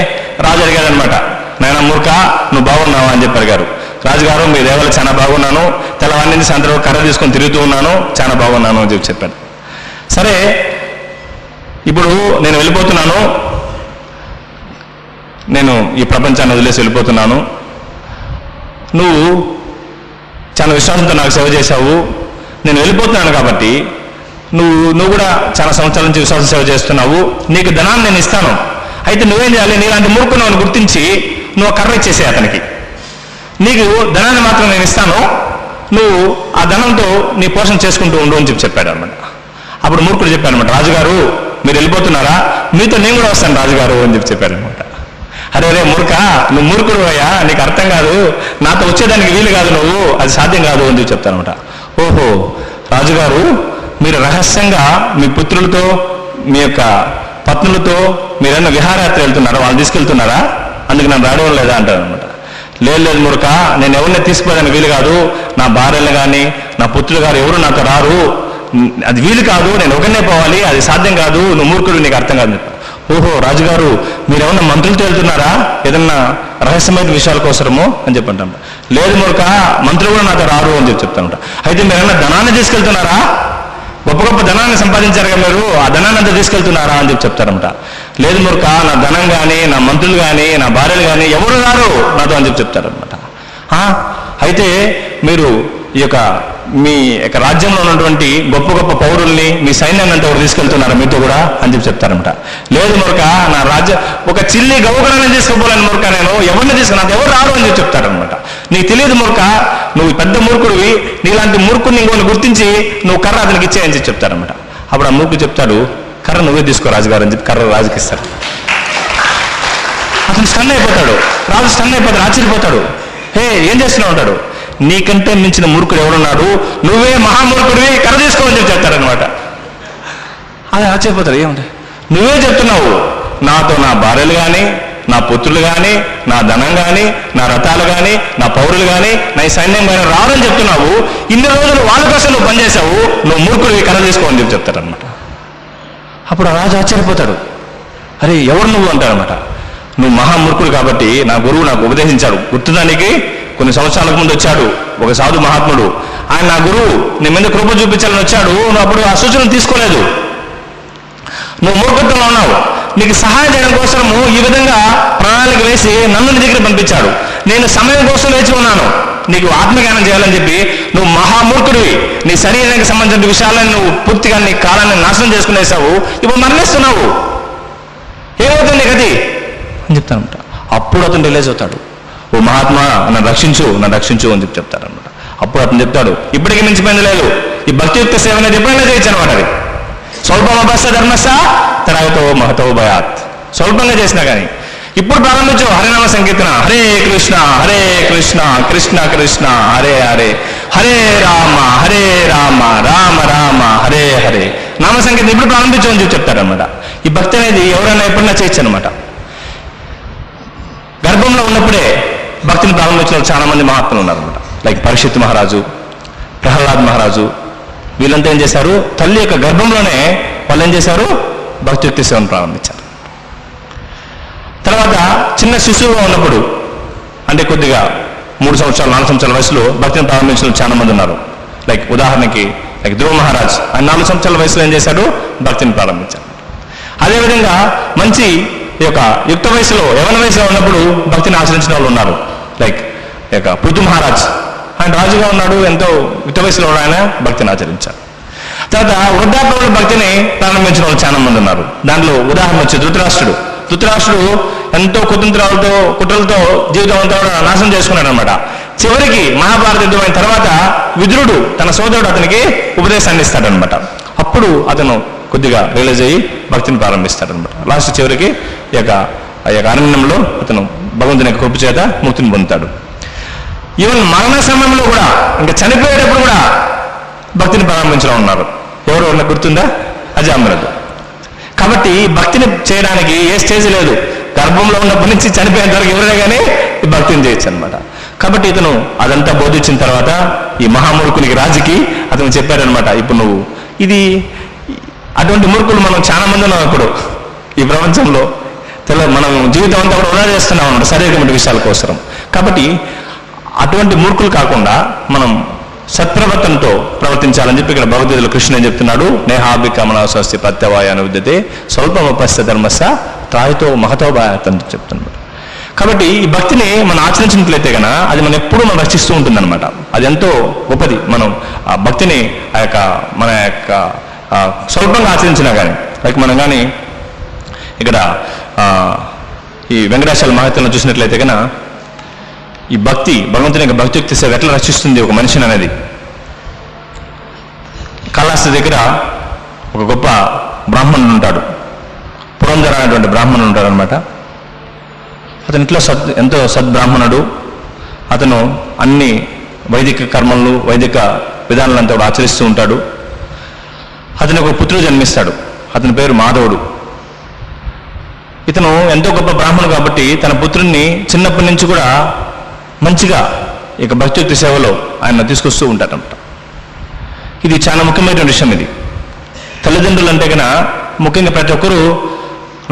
రాజు అడిగాడనమాట, నాయన మూర్ఖ, నువ్వు బాగున్నావా అని చెప్పి అడిగారు. రాజుగారు మీ దేవాలు చాలా బాగున్నాను, తెల్లవారి నుంచి సాయంత్రం కర్ర తీసుకొని తిరుగుతూ ఉన్నాను, చాలా బాగున్నాను అని చెప్పాడు. సరే ఇప్పుడు నేను వెళ్ళిపోతున్నాను, నేను ఈ ప్రపంచాన్ని వదిలేసి వెళ్ళిపోతున్నాను, నువ్వు చాలా విశ్వాసంతో నాకు సేవ చేశావు, నేను వెళ్ళిపోతున్నాను కాబట్టి నువ్వు కూడా చాలా సంవత్సరాల నుంచి విశ్వాస సేవ చేస్తున్నావు, నీకు ధనాన్ని నేను ఇస్తాను, అయితే నువ్వేం చేయాలి, నీలాంటి మూర్ఖుని గుర్తించి నువ్వు కర్ర ఇచ్చేసే అతనికి, నీకు ధనాన్ని మాత్రం నేను ఇస్తాను, నువ్వు ఆ ధనంతో నీ పోషణ చేసుకుంటూ ఉండు అని చెప్పాడు అనమాట. అప్పుడు మూర్ఖుడు చెప్పాడు అనమాట, రాజుగారు మీరు వెళ్ళిపోతున్నారా, మీతో నేను కూడా వస్తాను రాజుగారు అని చెప్పాడు అనమాట. అరే రే మూర్ఖ, నువ్వు మూర్ఖుడు అయ్యా, నీకు అర్థం కాదు, నాతో వచ్చేదానికి వీలు కాదు, నువ్వు అది సాధ్యం కాదు అని చెప్తాను అనమాట. ఓహో రాజుగారు, మీరు రహస్యంగా మీ పుత్రులతో మీ యొక్క పత్నులతో మీరేమన్నా విహారయాత్ర వెళ్తున్నారా, వాళ్ళు తీసుకెళ్తున్నారా, అందుకు నన్ను రావడం లేదా అంటారు అనమాట. లేదు మూర్ఖ, నేను ఎవరిని తీసుకుపోవడానికి వీలు కాదు, నా భార్యలు కానీ నా పుత్రులు గారు ఎవరు నాతో రారు, అది వీలు కాదు, నేను ఒకనే పోవాలి, అది సాధ్యం కాదు, నువ్వు మూర్ఖుడు, నీకు అర్థం కాదు. ఓహో రాజుగారు, మీరు ఏమన్నా మంత్రులతో వెళ్తున్నారా, ఏదన్నా రహస్యమైన విషయాల కోసము అని చెప్పంటాను. లేదు మూర్ఖ, మంత్రులు కూడా నాతో రారు అని చెప్తాను. అయితే మీరు ఏమన్నా ధనాన్ని తీసుకెళ్తున్నారా, గొప్ప గొప్ప ధనాన్ని సంపాదించారు కదా మీరు, ఆ ధనాన్ని అంతా తీసుకెళ్తున్నారా అని చెప్తారనమాట. లేదు మూర్ఖ, నా ధనం కానీ నా మంత్రులు కానీ నా భార్యలు కానీ ఎవరు రారు నాతో అని చెప్తారనమాట. అయితే మీరు ఈ యొక్క మీ యొక్క రాజ్యంలో ఉన్నటువంటి గొప్ప గొప్ప పౌరుల్ని మీ సైన్యాన్ని అంతా ఎవరు తీసుకెళ్తున్నారా మీతో కూడా అని చెప్తారనమాట. లేదు మూర్ఖ, నా రాజ్యం ఒక చిల్లి గౌకరాన్ని తీసుకుపోలేని మూర్ఖ, నేను ఎవరిని తీసుకున్నా ఎవరు రారు అని చెప్తారనమాట. నీకు తెలియదు మూర్ఖ, నువ్వు పెద్ద మూర్ఖుడివి, నీలాంటి మూర్ఖుడిని ఇంకోని గుర్తించి నువ్వు కర్ర అతనికి ఇచ్చేయని చెప్తారనమాట. అప్పుడు ఆ మూర్ఖుడు చెప్తాడు, కర్ర నువ్వే తీసుకో రాజుగారు అని చెప్పి కర్ర రాజుకి ఇస్తాడు. అతను స్టన్ అయిపోతాడు, రాజు స్టన్ అయిపోతాడు, ఆశ్చర్యపోతాడు. ఏం చేస్తున్నావు అంటాడు. నీకంటే మించిన మూర్ఖుడు ఎవరున్నాడు, నువ్వే మహామూర్ఖుడివి, కర్ర తీసుకోమని చెప్తారనమాట. అది ఆశ్చర్యపోతాడు, ఏముంది నువ్వే చెప్తున్నావు, నాతో నా భార్యలు కానీ నా పుత్రులు కానీ నా ధనం కానీ నా రథాలు కానీ నా పౌరులు కానీ నా సైన్యం కానీ రావని చెప్తున్నావు, ఇన్ని రోజులు వాళ్ళ కోసం నువ్వు పనిచేసావు, నువ్వు మూర్ఖుడివి, కర్ర తీసుకోమని చెప్పి చెప్తారనమాట. అప్పుడు ఆ రాజు ఆశ్చర్యపోతాడు, అరే ఎవరు నువ్వు అంటారనమాట. నువ్వు మహామూర్ఖుడు కాబట్టి నా గురువు నాకు ఉపదేశించాడు, గుర్తుదానికి కొన్ని సంవత్సరాలకు ముందు వచ్చాడు ఒక సాధు మహాత్ముడు, ఆయన నా గురువు నీ మీద కృప చూపించాలని వచ్చాడు, నువ్వు అప్పుడు ఆ సూచనలు తీసుకోలేదు, నువ్వు మూర్ఖత్వంలో ఉన్నావు, నీకు సహాయం చేయడం కోసము ఈ విధంగా ప్రణాళిక వేసి నన్ను నీ దగ్గర పంపించాడు, నేను సమయం కోసం వేచి ఉన్నాను, నీకు ఆత్మజ్ఞానం చేయాలని చెప్పి నువ్వు మహామూర్ఖుడివి, నీ శరీరానికి సంబంధించిన విషయాలను నువ్వు పూర్తిగా నీ కాలాన్ని నాశనం చేసుకునేసావు, ఇప్పుడు మరణిస్తున్నావు, ఏమవుతుంది నీకు అది అని చెప్తానమాట. అప్పుడు అతను రిలీజ్ అవుతాడు, ఓ మహాత్మా నన్ను రక్షించు అని చెప్పి చెప్తారనమాట. అప్పుడు అతను చెప్తాడు, ఇప్పటికీ మించిపోయింది లేదు, ఈ భక్తియుక్త సేవ అనేది ఎప్పుడైనా చేయొచ్చు అనమాట. అది స్వల్పమభస్య ధర్మస్య తరగతో మహతో భయాత్, స్వల్పంగా చేసినా కానీ ఇప్పుడు ప్రారంభించు హరినామ సంకీర్తన, హరే కృష్ణ కృష్ణ కృష్ణ హరే హరే, హరే రామ రామ రామ హరే హరే, నామ సంకీర్తన ఇప్పుడు ప్రారంభించు అని చెప్పి చెప్తారనమాట. ఈ భక్తి అనేది ఎవరైనా ఎప్పుడైనా చేయొచ్చు అనమాట. గర్భంలో ఉన్నప్పుడే భక్తిని ప్రారంభించిన చాలా మంది మహాత్ములు ఉన్నారనమాట. లైక్ పరీక్షిత్ మహారాజు, ప్రహ్లాద్ మహారాజు, వీళ్ళంతా ఏం చేశారు, తల్లి యొక్క గర్భంలోనే వాళ్ళు ఏం చేశారు, భక్తియుక్త సేవను ప్రారంభించారు. తర్వాత చిన్న శిశువుగా ఉన్నప్పుడు, అంటే కొద్దిగా 3 సంవత్సరాలు 4 సంవత్సరాల వయసులో భక్తిని ప్రారంభించిన చాలా మంది ఉన్నారు. లైక్ ఉదాహరణకి లైక్ ధ్రువ మహారాజ్, ఆయన 4 సంవత్సరాల వయసులో ఏం చేశాడు, భక్తిని ప్రారంభించారు. అదేవిధంగా మంచి ఈ యొక్క యుక్త వయసులో యవన వయసులో ఉన్నప్పుడు భక్తిని ఆచరించిన వాళ్ళు ఉన్నారు. లైక్ ఈ యొక్క పృథు మహారాజ్, ఆయన రాజుగా ఉన్నాడు, ఎంతో యుక్త వయసులో ఆయన భక్తిని ఆచరించారు. తర్వాత వృద్ధాప్యంలో భక్తిని ప్రారంభించిన వాళ్ళు చాలా మంది ఉన్నారు. దాంట్లో ఉదాహరణ వచ్చి ధృతరాష్ట్రుడు ఎంతో కుట్రలతో జీవితం అంతా నాశనం చేసుకున్నాడు అనమాట. చివరికి మహాభారత యుద్ధమైన తర్వాత విదురుడు తన సోదరుడు అతనికి ఉపదేశాన్ని ఇస్తాడనమాట. అప్పుడు అతను కొద్దిగా రియలైజ్ అయ్యి భక్తిని ప్రారంభిస్తాడనమాట. లాస్ట్ చివరికి ఈ యొక్క అరణ్యంలో అతను భగవంతుని యొక్క కృప చేత ముక్తిని పొందుతాడు. ఈవెన్ మరణ సమయంలో కూడా, ఇంకా చనిపోయేటప్పుడు కూడా భక్తిని ప్రారంభించడం ఉన్నారు. ఎవరు గుర్తుందా, అజామినుడు. కాబట్టి భక్తిని చేయడానికి ఏ స్టేజ్ లేదు, గర్భంలో ఉన్నప్పటి నుంచి చనిపోయేంత వరకు ఎవరైనా కానీ ఈ భక్తిని చేయొచ్చు అనమాట. కాబట్టి ఇతను అదంతా బోధించిన తర్వాత ఈ మహామూర్ఖునికి రాజుకి అతను చెప్పారనమాట, ఇప్పుడు నువ్వు ఇది అటువంటి మూర్ఖులు మనం చాలా మంది ఉన్నాం ఇప్పుడు ఈ ప్రపంచంలో. మనం జీవితం అంతా కూడా వృధా చేస్తున్నాం అన్నమాట శారీరకమైన విషయాల కోసం. కాబట్టి అటువంటి మూర్ఖులు కాకుండా మనం సత్ప్రవర్తనతో ప్రవర్తించాలని చెప్పి ఇక్కడ భగవద్గీతలో కృష్ణ ఏం చెప్తున్నాడు, నేహాభికమన స్వస్తి ప్రత్యవాయ అనువిద్యతే స్వల్పమపస్య ధర్మస్య త్రాయితో మహతో భాయతని చెప్తున్నాడు. కాబట్టి ఈ భక్తిని మనం ఆచరించినట్లయితే కనుక అది మనం ఎప్పుడూ మనం రక్షిస్తూ ఉంటుందన్నమాట. అది ఎంతో గొప్పది. మనం ఆ భక్తిని మన యొక్క స్వల్పంగా ఆచరించినా కానీ, లైక్ మనం కానీ ఇక్కడ ఈ వెంకటేశ్వర మహత్యంలో చూసినట్లయితే కనుక ఈ భక్తి, భగవంతుని యొక్క భక్తియుక్తి సేవ ఎట్లా రక్షిస్తుంది ఒక మనిషిని అనేది. కళాస్తి దగ్గర ఒక గొప్ప బ్రాహ్మణుడు ఉంటాడు, పురంధర అనేటువంటి బ్రాహ్మణుడు ఉంటాడు అనమాట. అతని ఇంట్లో ఎంతో సద్బ్రాహ్మణుడు. అతను అన్ని వైదిక కర్మలు, వైదిక విధానాలంతా కూడా ఆచరిస్తూ ఉంటాడు. అతను ఒక పుత్రుడు జన్మిస్తాడు, అతని పేరు మాధవుడు. ఇతను ఎంతో గొప్ప బ్రాహ్మణుడు కాబట్టి తన పుత్రుణ్ణి చిన్నప్పటి నుంచి కూడా మంచిగా ఇక భక్తియుక్తి సేవలో ఆయన తీసుకొస్తూ ఉంటారన్నమాట. ఇది చాలా ముఖ్యమైన విషయం. ఇది తల్లిదండ్రులు అంటే కన్నా ముఖ్యంగా ప్రతి ఒక్కరూ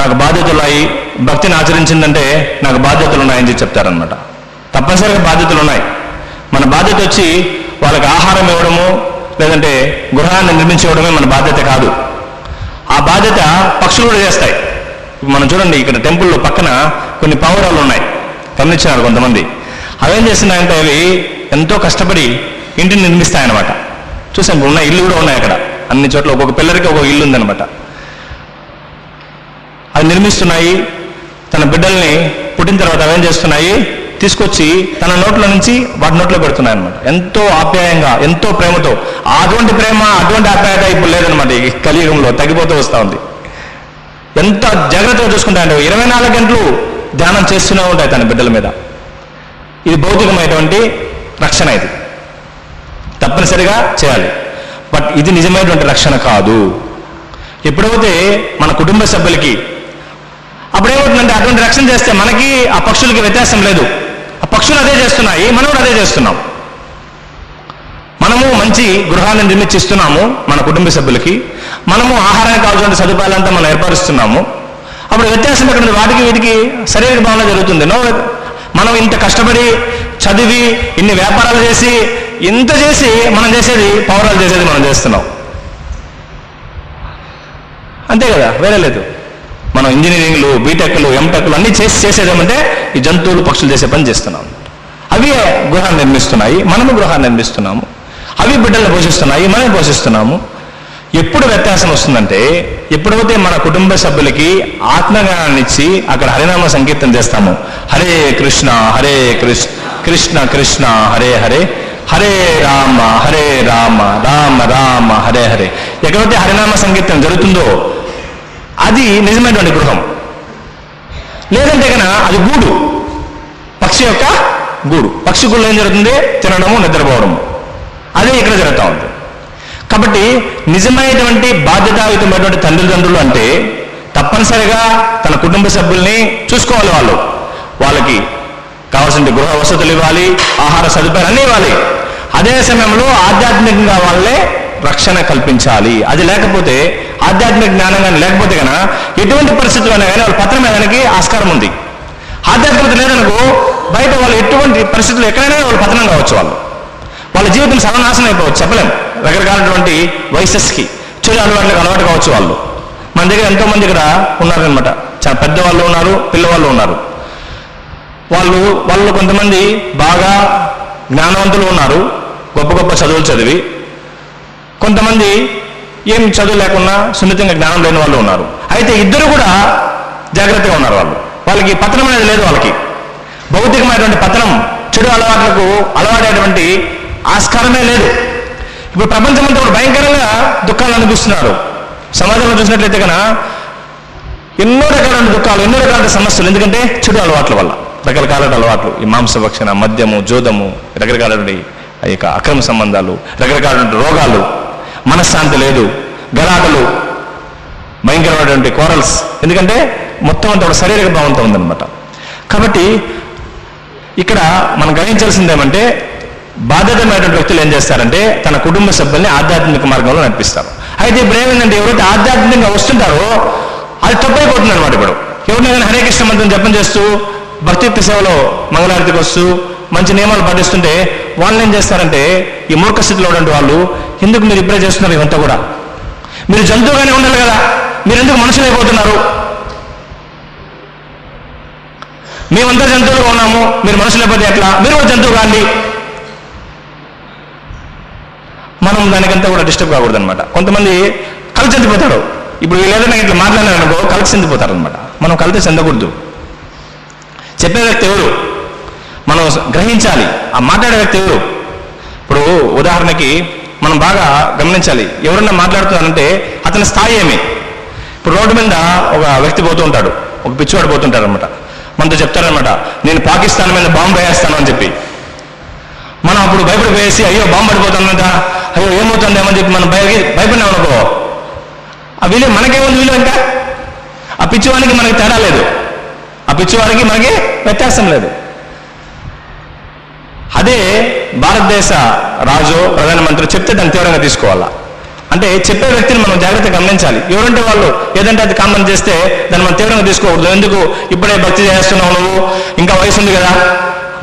నాకు బాధ్యతలు ఉన్నాయి, భక్తిని ఆచరించిందంటే నాకు బాధ్యతలు ఉన్నాయని చెప్తారనమాట. తప్పనిసరిగా బాధ్యతలు ఉన్నాయి. మన బాధ్యత వచ్చి వాళ్ళకి ఆహారం ఇవ్వడము, లేదంటే గృహాన్ని నిర్మించడమే మన బాధ్యత కాదు. ఆ బాధ్యత పక్షులు కూడా చేస్తాయి. మనం చూడండి, ఇక్కడ టెంపుల్లో పక్కన కొన్ని పావురాలు ఉన్నాయి, గమనించినారు కొంతమంది. అవేం చేస్తున్నాయంటే అవి ఎంతో కష్టపడి ఇంటిని నిర్మిస్తాయన్నమాట. చూసాం, ఇప్పుడు ఉన్న ఇల్లు కూడా ఉన్నాయి అక్కడ, అన్ని చోట్ల ఒక్కొక్క పిల్లరికి ఒక్కొక్క ఇల్లు ఉందన్నమాట. అవి నిర్మిస్తున్నాయి. తన బిడ్డల్ని పుట్టిన తర్వాత అవేం చేస్తున్నాయి, తీసుకొచ్చి తన నోట్లో నుంచి వాటి నోట్లో పెడుతున్నాయి అనమాట. ఎంతో ఆప్యాయంగా, ఎంతో ప్రేమతో. అటువంటి ప్రేమ, అటువంటి ఆప్యాయత ఇప్పుడు లేదనమాట. ఈ కలియుగంలో తగ్గిపోతూ వస్తూ ఉంది. ఎంత జాగ్రత్తగా చూసుకుంటాయంటే 24 గంటలు ధ్యానం చేస్తూనే ఉంటాయి తన బిడ్డల మీద. ఇది భౌతికమైనటువంటి రక్షణ. ఇది తప్పనిసరిగా చేయాలి. బట్ ఇది నిజమైనటువంటి రక్షణ కాదు. ఎప్పుడైతే మన కుటుంబ సభ్యులకి అప్పుడేమవుతుందంటే అటువంటి రక్షణ చేస్తే మనకి ఆ పక్షులకి వ్యత్యాసం లేదు. ఆ పక్షులు అదే చేస్తున్నాయి, మనం కూడా అదే చేస్తున్నాం. మనము మంచి గృహాన్ని నిర్మించిస్తున్నాము మన కుటుంబ సభ్యులకి, మనము ఆహారానికి కావాల్సిన సదుపాయాలంతా మనం ఏర్పరుస్తున్నాము. అప్పుడు వ్యత్యాసం ఎక్కడ ఉంది? వాటికి వీటికి శారీరక భావన జరుగుతుంది. మనం ఇంత కష్టపడి చదివి ఇన్ని వ్యాపారాలు చేసి ఇంత చేసి మనం చేసేది, పౌరాలు చేసేది మనం చేస్తున్నాం అంతే కదా, వేరే లేదు. మనం ఇంజనీరింగ్లు, బీటెక్లు, ఎంటెక్లు అన్నీ చేసేదేమంటే ఈ జంతువులు, పక్షులు చేసే పని చేస్తున్నాం. అవి గృహాన్ని నిర్మిస్తున్నాయి, మనము గృహాన్ని నిర్మిస్తున్నాము. అవి బిడ్డలను పోషిస్తున్నాయి, మనం పోషిస్తున్నాము. ఎప్పుడు వ్యత్యాసం వస్తుందంటే ఎప్పుడైతే మన కుటుంబ సభ్యులకి ఆత్మజ్ఞానాన్ని ఇచ్చి అక్కడ హరినామ సంకీర్తన చేస్తాము. హరే కృష్ణ హరే కృష్ణ కృష్ణ కృష్ణ హరే హరే, హరే రామ హరే రామ రామ రామ హరే హరే. ఎక్కడైతే హరినామ సంకీర్తన జరుగుతుందో అది నిజమైనటువంటి గృహం. లేదంటే కనుక అది గూడు, పక్షి యొక్క గూడు. పక్షి గూడులో ఏం జరుగుతుంది? తినడము, నిద్రపోవడము. అదే ఇక్కడ జరుగుతూ ఉంది. కాబట్టి నిజమైనటువంటి బాధ్యతాయుతమైనటువంటి తల్లిదండ్రులు అంటే తప్పనిసరిగా తన కుటుంబ సభ్యుల్ని చూసుకోవాలి. వాళ్ళకి కావాల్సిన గృహ వసతులు ఇవ్వాలి, ఆహార సదుపాయాలు అన్నీ ఇవ్వాలి. అదే సమయంలో ఆధ్యాత్మికంగా వాళ్ళే రక్షణ కల్పించాలి. అది లేకపోతే, ఆధ్యాత్మిక జ్ఞానం కానీ లేకపోతే కనుక ఎటువంటి పరిస్థితుల్లోనే కానీ వాళ్ళు పత్రం వేయడానికి ఆస్కారం ఉంది. ఆధ్యాత్మికత లేదనుకో బయట వాళ్ళు ఎటువంటి పరిస్థితులు ఎక్కడైనా వాళ్ళు పతనం కావచ్చు. వాళ్ళ జీవితం సర్వనాశనం అయిపోవచ్చు, చెప్పలేం. రకరకాలటువంటి వయస్సుకి చెడు అలవాట్లకు అలవాటు కావచ్చు వాళ్ళు. మన దగ్గర ఎంతోమంది ఇక్కడ ఉన్నారనమాట. చాలా పెద్దవాళ్ళు ఉన్నారు, పిల్లవాళ్ళు ఉన్నారు. వాళ్ళు కొంతమంది బాగా జ్ఞానవంతులు ఉన్నారు, గొప్ప గొప్ప చదువులు చదివి. కొంతమంది ఏం చదువు లేకుండా సున్నితంగా జ్ఞానం లేని వాళ్ళు ఉన్నారు. అయితే ఇద్దరు కూడా జాగ్రత్తగా ఉన్నారు. వాళ్ళకి పతనం అనేది లేదు. వాళ్ళకి భౌతికమైనటువంటి పతనం, చెడు అలవాట్లకు అలవాటైనటువంటి ఆస్కారమే లేదు. ఇప్పుడు ప్రపంచమంతా కూడా భయంకరంగా దుఃఖాలు అనిపిస్తున్నారు. సమాజంలో చూసినట్లయితే కనుక ఎన్నో రకాల దుఃఖాలు, ఎన్నో రకాల సమస్యలు. ఎందుకంటే చెడు అలవాట్ల వల్ల రకరకాల అలవాట్లు, ఈ మాంసభక్షణ, మద్యము, జోదము, రకరకాలటువంటి ఆ యొక్క అక్రమ సంబంధాలు, రకరకాలటువంటి రోగాలు, మనశ్శాంతి లేదు, గలాటలు, భయంకరమైనటువంటి కోరల్స్. ఎందుకంటే మొత్తం అంతా ఒక శారీరక భావంతో ఉందన్నమాట. కాబట్టి ఇక్కడ మనం గ్రహించాల్సింది ఏమంటే బాధ్యతమైనటువంటి వ్యక్తులు ఏం చేస్తారంటే తన కుటుంబ సభ్యుల్ని ఆధ్యాత్మిక మార్గంలో నడిపిస్తారు. అయితే ఇప్పుడు ఏమైందంటే ఎవరైతే ఆధ్యాత్మికంగా వస్తుంటారో అది తప్పైపోతుంది అనమాట. ఇప్పుడు ఎవరినైనా హరే కృష్ణ మంత్రం జపం చేస్తూ భక్తియుక్త సేవలో మంగళారతికి వస్తూ మంచి నియమాలు పాటిస్తుంటే వాళ్ళు ఏం చేస్తారంటే ఈ మూర్ఖ స్థితిలో ఉన్నటువంటి వాళ్ళు ఎందుకు మీరు ఇప్పుడే చేస్తున్నారు ఇవంతా కూడా, మీరు జంతువుగానే ఉండాలి కదా, మీరు ఎందుకు మనుషులైపోతున్నారు, మేమంతా జంతువులుగా ఉన్నాము, మీరు మనుషులైపోతే ఎట్లా, మీరు కూడా జంతువు కాండి. మనం దానికంతా కూడా డిస్టర్బ్ కాకూడదు అనమాట. కొంతమంది కలిసి చెందిపోతాడు. ఇప్పుడు వీళ్ళు ఏదైనా ఇట్లా మాట్లాడారనుకో కలిసి చెందిపోతారు అనమాట. మనం కలిసి చెందకూడదు. చెప్పే వ్యక్తి ఎవరు మనం గ్రహించాలి, ఆ మాట్లాడే వ్యక్తి ఎవరు. ఇప్పుడు ఉదాహరణకి మనం బాగా గమనించాలి, ఎవరన్నా మాట్లాడుతున్నారంటే అతని స్థాయి ఏమి. ఇప్పుడు రోడ్డు మీద ఒక వ్యక్తి పోతూ ఉంటాడు, ఒక పిచ్చివాడు పోతుంటాడు అనమాట. మనతో చెప్తారనమాట, నేను పాకిస్తాన్ మీద బాంబు వేస్తాను అని చెప్పి. మనం అప్పుడు భయపడిపోయేసి అయ్యో బాంబు పడిపోతుందంట, అయ్యో ఏమవుతుందేమని చెప్పి మనం భయపడినాం అనుకో, ఆ విలువ మనకేముంది, విలువ ఇంకా ఆ పిచ్చివానికి మనకి తేడా లేదు, ఆ పిచ్చివారికి మనకి వ్యత్యాసం లేదు. అదే భారతదేశ రాజు ప్రధానమంత్రి చెప్తే దాన్ని తీవ్రంగా తీసుకోవాలా. అంటే చెప్పే వ్యక్తిని మనం జాగ్రత్తగా గమనించాలి. ఎవరంటే వాళ్ళు ఏదంటే అది కామెంట్ చేస్తే దాన్ని మనం తీవ్రంగా తీసుకోకూడదు. ఎందుకు ఇప్పుడే భక్తి చేస్తున్నావు, నువ్వు ఇంకా వయసు ఉంది కదా,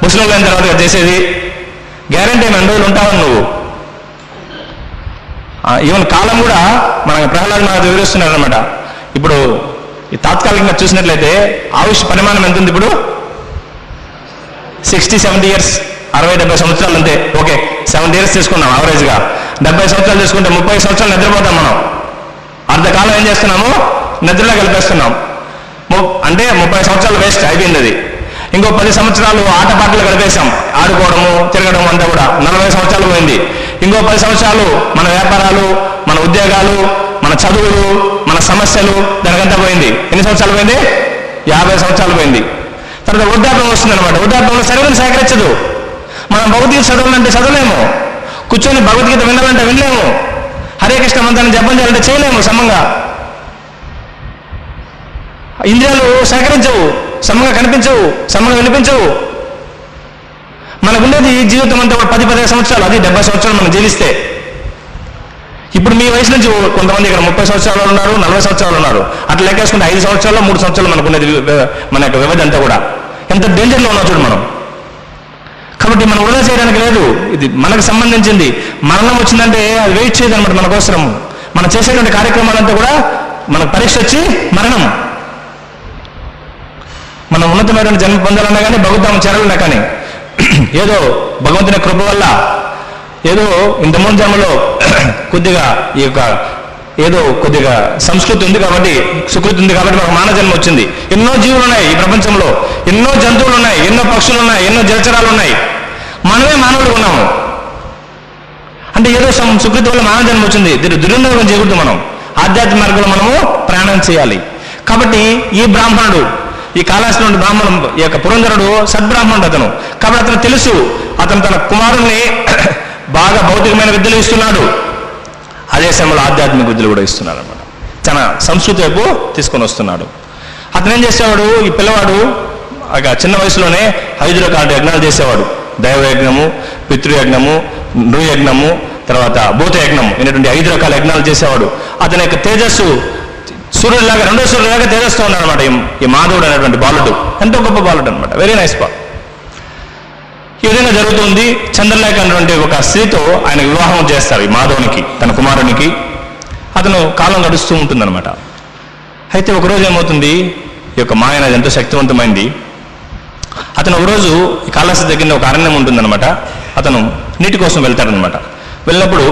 ముస్లింలు అయిన తర్వాత చేసేది గ్యారంటీ 2 రోజులు ఉంటావని నువ్వు. ఈవెన్ కాలం కూడా మనకు ప్రహ్లాద్ మహారాజ్ వివరిస్తున్నారు అనమాట. ఇప్పుడు ఈ తాత్కాలికంగా చూసినట్లయితే ఆయుష్ పరిమాణం ఎంత ఉంది ఇప్పుడు, 60-70 ఇయర్స్, 60-70 సంవత్సరాలు అంతే. ఓకే 70 ఇయర్స్ తీసుకున్నాం యావరేజ్గా. 70 సంవత్సరాలు తీసుకుంటే 30 సంవత్సరాలు నిద్రపోతాం మనం. అర్ధకాలం ఏం చేస్తున్నాము, నిద్రలో కలిపేస్తున్నాం. అంటే 30 సంవత్సరాలు వేస్ట్ అయిపోయింది అది. ఇంకో 10 సంవత్సరాలు ఆటపాటలు గడిపేశాం, ఆడుకోవడము తిరగడం అంతా కూడా 40 సంవత్సరాలు పోయింది. ఇంకో 10 సంవత్సరాలు మన వ్యాపారాలు, మన ఉద్యోగాలు, మన చదువులు, మన సమస్యలు, దానికంతా పోయింది. ఎన్ని సంవత్సరాలు పోయింది, 50 సంవత్సరాలు పోయింది. తర్వాత వృద్ధాప్యం వస్తుంది అనమాట. వృద్ధాప్యంలో శరీరం సహకరించదు. మనం భగవద్గీత చదవాలంటే చదవలేము, కూర్చొని భగవద్గీత వినాలంటే వినలేము, హరే కృష్ణ మంత్రాన్ని జపం చేయాలంటే చేయలేము సమంగా. ఇంద్రియాలు సహకరించవు, సమంగా కనిపించవు, సమంగా వినిపించవు. మనకుండేది జీవితం అంతా 10-15 సంవత్సరాలు, అది 70 సంవత్సరాలు మనం జీవిస్తే. ఇప్పుడు మీ వయసు నుంచి కొంతమంది ఇక్కడ 30 సంవత్సరాలు ఉన్నారు, 40 సంవత్సరాలు ఉన్నారు. అట్లా లెక్కేసుకుంటే 5 సంవత్సరాలు 3 సంవత్సరాలు మనకున్నది మన యొక్క వ్యవధి అంతా కూడా. ఎంత డేంజర్లో ఉన్నాం చూడు మనం. కాబట్టి మనం వృధా చేయడానికి లేదు, ఇది మనకు సంబంధించింది. మరణం వచ్చిందంటే అది వెయిట్ చేయదు అనమాట మన కోసం. మనం చేసేటువంటి కార్యక్రమాలంతా కూడా మనకు పరీక్ష వచ్చి మరణం. మనం ఉన్నతమైనటువంటి జన్మ పొందాలన్నా కానీ భగవద్ధామం చేరాలన్నా కానీ ఏదో భగవంతుని కృప వల్ల ఏదో ఇంత ముందు జన్మలో కొద్దిగా ఈ యొక్క ఏదో కొద్దిగా సంస్కృతి ఉంది కాబట్టి, సుకృతి ఉంది కాబట్టి మనకు మానవ జన్మ వచ్చింది. ఎన్నో జీవులు ఉన్నాయి ఈ ప్రపంచంలో, ఎన్నో జంతువులు ఉన్నాయి, ఎన్నో పక్షులు ఉన్నాయి, ఎన్నో జలచరాలు ఉన్నాయి. మనమే మానవులు ఉన్నాము. అంటే ఏదో సుకృతి వల్ల మానవ జన్మ వచ్చింది. దుర్వినియోగం చేయకూడదు. మనం ఆధ్యాత్మిక మార్గంలో మనము ప్రయాణం చేయాలి. కాబట్టి ఈ బ్రాహ్మణుడు, ఈ కాళహస్తి బ్రాహ్మణుడు, ఈ యొక్క పురంధరుడు సద్బ్రాహ్మణుడు అతను. కాబట్టి అతను తెలుసు, అతను తన కుమారుణ్ణి బాగా భౌతికమైన విద్యలు ఇస్తున్నాడు, అదే సమయంలో ఆధ్యాత్మిక విద్యలు కూడా ఇస్తున్నాడు అనమాట. తన సంస్కృతి వైపు తీసుకొని వస్తున్నాడు. అతను ఏం చేసేవాడు, ఈ పిల్లవాడు చిన్న వయసులోనే 5 రకాల యజ్ఞాలు చేసేవాడు. దైవయజ్ఞము, పితృయజ్ఞము, నృయజ్ఞము, తర్వాత భూతయజ్ఞము, అనేటువంటి 5 రకాల యజ్ఞాలు చేసేవాడు. అతని యొక్క తేజస్సు సూర్యుడిలాగా, 2వ సూర్యుడిలాగా తేజస్తో ఉన్నాడు అనమాట ఈ మాధవుడు అనేటువంటి బాలుడు. ఎంతో గొప్ప బాలుడు అనమాట, వెరీ నైస్ బా. ఈ విధంగా జరుగుతుంది. చంద్రలేఖ అనేటువంటి ఒక స్త్రీతో ఆయన వివాహం చేస్తారు ఈ మాధవునికి, తన కుమారునికి. అతను కాలం గడుస్తూ ఉంటుందన్నమాట. అయితే ఒకరోజు ఏమవుతుంది, ఈ యొక్క మాయ అనేది ఎంతో శక్తివంతమైంది. అతను ఒకరోజు ఈ కాళహస్తి దగ్గర ఒక అరణ్యం ఉంటుందన్నమాట. అతను నీటి కోసం వెళ్తాడనమాట. వెళ్ళినప్పుడు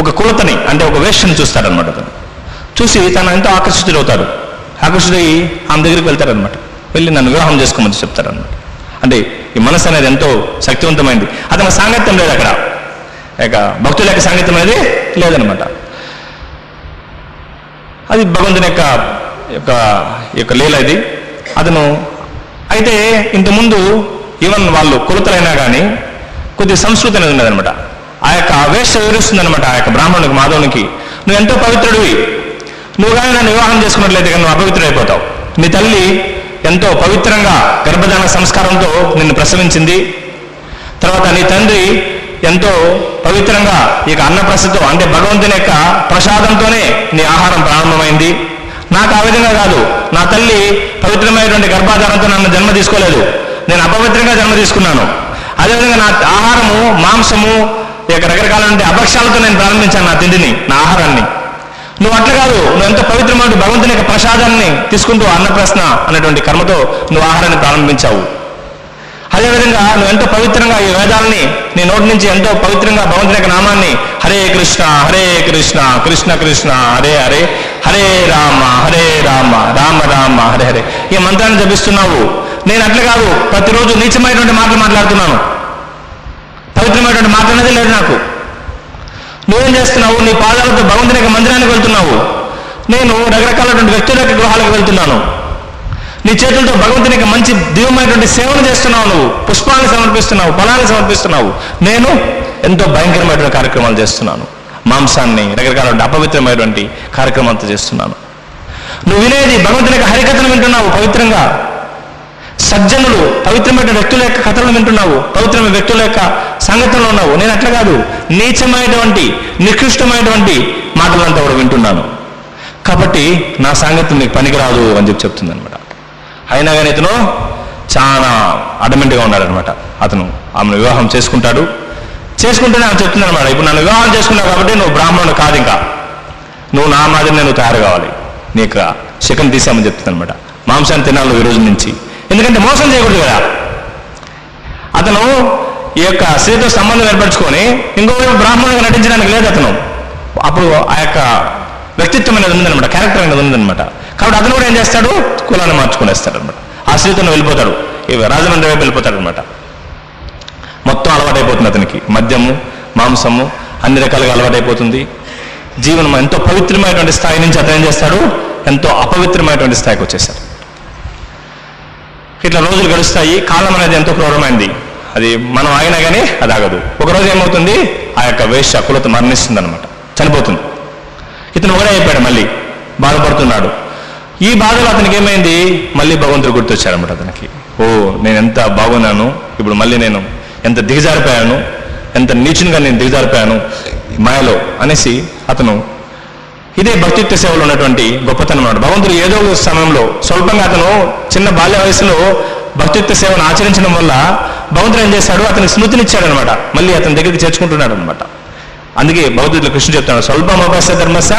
ఒక కులతని, అంటే ఒక వేష్యని చూస్తాడనమాట. అతను చూసి తను ఎంతో ఆకర్షితుడవుతాడు. ఆకర్షితుడయి ఆమె దగ్గరికి వెళ్తాడనమాట. వెళ్ళి నన్ను వివాహం చేసుకోమని చెప్తాడనమాట. అంటే ఈ మనసు అనేది ఎంతో శక్తివంతమైంది. అతని సాంగత్యం లేదు అక్కడ, ఇక భక్తుల యొక్క సాంగత్యం అనేది లేదనమాట. అది భగవంతుని యొక్క లీల ఇది. అతను అయితే ఇంతకుముందు ఈవెన్ వాళ్ళు కులతలైనా కానీ కొద్ది సంస్కృతి అనేది ఉన్నదనమాట. ఆ యొక్క వేష వివరిస్తుందనమాట ఆ యొక్క బ్రాహ్మణునికి, మాధవునికి, నువ్వు ఎంతో పవిత్రుడివి, నువ్వు కానీ నన్ను వివాహం చేసుకున్నట్లయితే కానీ నువ్వు అపవిత్రుడైపోతావు. నీ తల్లి ఎంతో పవిత్రంగా గర్భధారణ సంస్కారంతో నిన్ను ప్రసవించింది. తర్వాత నీ తండ్రి ఎంతో పవిత్రంగా ఈ అన్నప్రసతో, అంటే భగవంతుని యొక్క ప్రసాదంతోనే నీ ఆహారం ప్రారంభమైంది. నాకు ఆ విధంగా కాదు, నా తల్లి పవిత్రమైనటువంటి గర్భాధారంతో నన్ను జన్మ తీసుకోలేదు, నేను అపవిత్రంగా జన్మ తీసుకున్నాను. అదేవిధంగా నా ఆహారము మాంసము రకరకాల అభక్ష్యాలతో నేను ప్రారంభించాను నా తిండిని, నా ఆహారాన్ని. నువ్వు అట్లా కాదు, నువ్వు ఎంతో పవిత్రమైన భగవంతుని యొక్క ప్రసాదాన్ని తీసుకుంటూ అన్నప్రశ్న అనేటువంటి కర్మతో నువ్వు ఆహారాన్ని ప్రారంభించావు. అదేవిధంగా నువ్వు ఎంతో పవిత్రంగా ఈ వేదాలని నీ నోటి నుంచి ఎంతో పవిత్రంగా భగవంతుని యొక్క నామాన్ని హరే కృష్ణ కృష్ణ కృష్ణ హరే హరే హరే రామ రామ రామ హరే హరే ఈ మంత్రాన్ని జపిస్తున్నావు. నేను అట్లా కాదు, ప్రతిరోజు నీచమైనటువంటి మాటలు మాట్లాడుతున్నాను, పవిత్రమైనటువంటి మాట అనేది లేదు నాకు. నువ్వేం చేస్తున్నావు? నీ పాదాలతో భగవంతుని యొక్క మందిరానికి వెళ్తున్నావు. నేను రకరకాలైనటువంటి వ్యక్తుల యొక్క గృహాలకు వెళ్తున్నాను. నీ చేతులతో భగవంతుని యొక్క మంచి దివ్యమైనటువంటి సేవలు చేస్తున్నావు. నువ్వు పుష్పాలను సమర్పిస్తున్నావు, ఫలాన్ని సమర్పిస్తున్నావు. నేను ఎంతో భయంకరమైనటువంటి కార్యక్రమాలు చేస్తున్నాను, మాంసాన్ని రకరకాల అపవిత్రమైనటువంటి కార్యక్రమాలతో చేస్తున్నాను. నువ్వు వినేది భగవంతుని యొక్క హరికథను వింటున్నావు, పవిత్రంగా సజ్జనులు పవిత్రమైన వ్యక్తుల యొక్క కథలను వింటున్నావు, పవిత్రమైన వ్యక్తుల యొక్క సంగతంలో ఉన్నావు. నేను అట్లా కాదు, నీచమైనటువంటి నికృష్టమైనటువంటి మాటలంతా కూడా వింటున్నాను. కాబట్టి నా సాంగత్యం నీకు పనికిరాదు అని చెప్తుంది అనమాట. అయినా కానీ ఇతను చాలా అడమెంట్గా ఉన్నాడనమాట. అతను ఆమెను వివాహం చేసుకుంటేనే ఆమె చెప్తుంది అనమాట, ఇప్పుడు నన్ను వివాహం చేసుకున్నావు కాబట్టి నువ్వు బ్రాహ్మణుడు కాదు, ఇంకా నువ్వు నా మాదిరి నువ్వు తయారు కావాలి, నీకు చికెన్ తీసామని చెప్తుంది అనమాట. మాంసాన్ని తినాలి ఈ రోజు నుంచి, ఎందుకంటే మోసం చేయకూడదు కదా. అతను ఈ యొక్క స్త్రీతో సంబంధం ఏర్పరచుకొని ఇంకోవైపు బ్రాహ్మణుడిగా నటించడానికి లేదు అతను. అప్పుడు ఆ యొక్క వ్యక్తిత్వం అనేది ఉందనమాట, క్యారెక్టర్ అనేది ఉందనమాట. కాబట్టి అతను కూడా ఏం చేస్తాడు, కులాన్ని మార్చుకునేస్తాడు అనమాట. ఆ స్త్రీతో వెళ్ళిపోతాడు, రాజమండ్రి వైపు వెళ్ళిపోతాడు అనమాట. మొత్తం అలవాటైపోతుంది అతనికి, మద్యము మాంసము అన్ని రకాలుగా అలవాటైపోతుంది. జీవనం ఎంతో పవిత్రమైనటువంటి స్థాయి నుంచి అతను ఏం చేస్తాడు, ఎంతో అపవిత్రమైనటువంటి స్థాయికి వచ్చేస్తాడు. ఇట్లా రోజులు గడుస్తాయి. కాలం అనేది ఎంతో క్రూరమైంది, అది మనం ఆగినా కానీ అది ఆగదు. ఒకరోజు ఏమవుతుంది, ఆ యొక్క వేశ్య కులత మరణిస్తుంది అనమాట, చనిపోతుంది. ఇతను ఒకడే అయిపోయాడు, మళ్ళీ బాధపడుతున్నాడు. ఈ బాధలో అతనికి ఏమైంది, మళ్ళీ భగవంతుడు గుర్తొచ్చాడనమాట అతనికి. ఓ, నేను ఎంత బాగున్నాను, ఇప్పుడు మళ్ళీ నేను ఎంత దిగజారిపోయాను, ఎంత నీచునిగా నేను దిగజారిపోయాను మాయలో అనేసి అతను, ఇదే భక్తిత్వ సేవలో ఉన్నటువంటి గొప్పతనం అన్నమాట. భగవంతుడు ఏదో సమయంలో స్వల్పంగా అతను చిన్న బాల్య వయసులో భక్తిత్వ సేవను ఆచరించడం వల్ల భగవంతుడు ఏం చేశాడు, అతనికి స్మృతినిచ్చాడనమాట, మళ్ళీ అతని దగ్గరికి చేర్చుకుంటున్నాడు అనమాట. అందుకే భగవద్గీతలో కృష్ణుడు చెప్తున్నాడు, స్వల్పమభ్యాస ధర్మస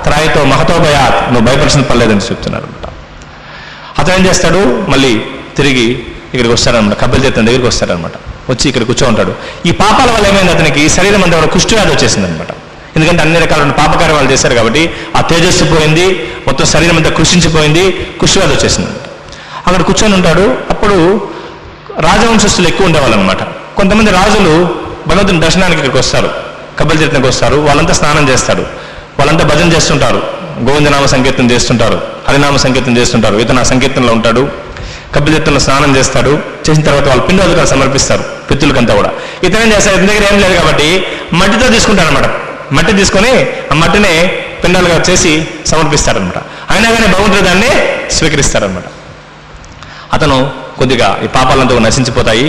త్రాయితో మహతోభయాత్, నువ్వు భయపడాల్సిన పర్లేదని చెప్తున్నాడు అనమాట. అతను ఏం చేస్తాడు, మళ్ళీ తిరిగి ఇక్కడికి వస్తాడనమాట, కపిల తీర్థం దగ్గరికి వస్తాడనమాట. వచ్చి ఇక్కడ కూర్చో ఉంటాడు. ఈ పాపాల వల్ల ఏమైంది, అతనికి శరీరం అంతా కూడా కుష్ఠవ్యాధి వచ్చేసింది అనమాట. ఎందుకంటే అన్ని రకాల పాపకార్యాలు చేశారు కాబట్టి ఆ తేజస్సు పోయింది, మొత్తం శరీరం అంతా కృషించిపోయింది, కుష్ఠవ్యాధి వచ్చేసింది అనమాట. అక్కడ కూర్చొని ఉంటాడు. అప్పుడు రాజవంశస్థులు ఎక్కువ ఉండేవాళ్ళు అనమాట. కొంతమంది రాజులు భగవంతుని దర్శనానికి ఇక్కడికి వస్తారు, కపిల తీర్థంకి వస్తారు. వాళ్ళంతా స్నానం చేస్తారు, వాళ్ళంతా భజన చేస్తుంటారు, గోవిందనామ సంకీర్తన చేస్తుంటారు, హరినామ సంకీర్తన చేస్తుంటారు. ఇతను ఆ సంకీర్తనలో ఉంటాడు, కపిల తీర్థంలో స్నానం చేస్తాడు. చేసిన తర్వాత వాళ్ళు పిండాదులు సమర్పిస్తారు పితృలకంతా కూడా. ఇతను ఏం చేస్తారు, ఇతని దగ్గర ఏం లేదు కాబట్టి మట్టితో తీసుకుంటారు అనమాట. మట్టి తీసుకొని ఆ మట్టిని పిండాలుగా చేసి సమర్పిస్తారనమాట. అయినా కానీ భగవంతుడు దాన్ని స్వీకరిస్తారనమాట. అతను కొద్దిగా ఈ పాపాలంతా నశించిపోతాయి.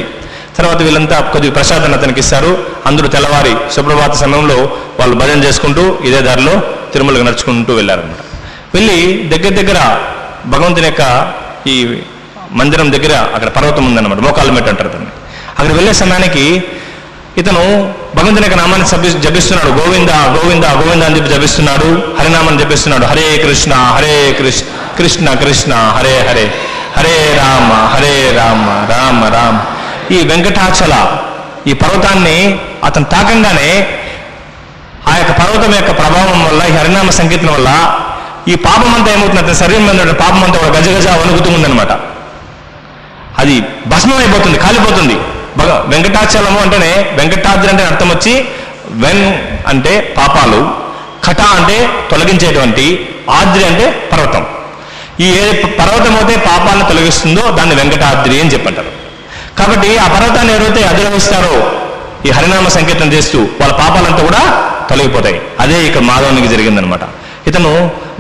తర్వాత వీళ్ళంతా కొద్దిగా ప్రసాదాన్ని అతనికి ఇస్తారు. అందరూ తెల్లవారి సుప్రభాత సమయంలో వాళ్ళు భజన చేసుకుంటూ ఇదే దారిలో తిరుమలకు నడుచుకుంటూ వెళ్ళారనమాట. వెళ్ళి దగ్గర భగవంతుని యొక్క ఈ మందిరం దగ్గర అక్కడ పర్వతం ఉందన్నమాట, మోకాళ్ళ మెట్టు అంటారు దాన్ని. అక్కడ వెళ్ళే సమయానికి ఇతను భగవంతుని యొక్క నామాన్ని జపిస్తున్నాడు, గోవింద గోవింద గోవింద అని చెప్పి జపిస్తున్నాడు, హరినామాన్ని జపిస్తున్నాడు. హరే కృష్ణ కృష్ణ కృష్ణ హరే హరే హరే రామ రామ రామ. ఈ వెంకటాచల ఈ పర్వతాన్ని అతను తాకంగానే ఆ యొక్క పర్వతం యొక్క ప్రభావం వల్ల, ఈ హరినామ సంకీర్తన వల్ల ఈ పాపం అంతా ఏమవుతుంది, అతని శరీరం మీద పాపం అంతా కూడా గజగజ వణుకుతూ ఉందనమాట. అది భస్మం అయిపోతుంది, కాలిపోతుంది. వెంకటాచలము అంటేనే, వెంకటాద్రి అంటే అర్థం వచ్చి వెన్ అంటే పాపాలు, కట అంటే తొలగించేటువంటి, ఆద్రి అంటే పర్వతం. ఈ ఏ పర్వతం అయితే పాపాలను తొలగిస్తుందో దాన్ని వెంకటాద్రి అని చెప్పంటారు. కాబట్టి ఆ పర్వతాన్ని ఎవరైతే అధిరోహిస్తారో ఈ హరినామ సంకీర్తన చేస్తూ వాళ్ళ పాపాలంతా కూడా తొలగిపోతాయి. అదే ఇక మాధవునికి జరిగిందనమాట. ఇతను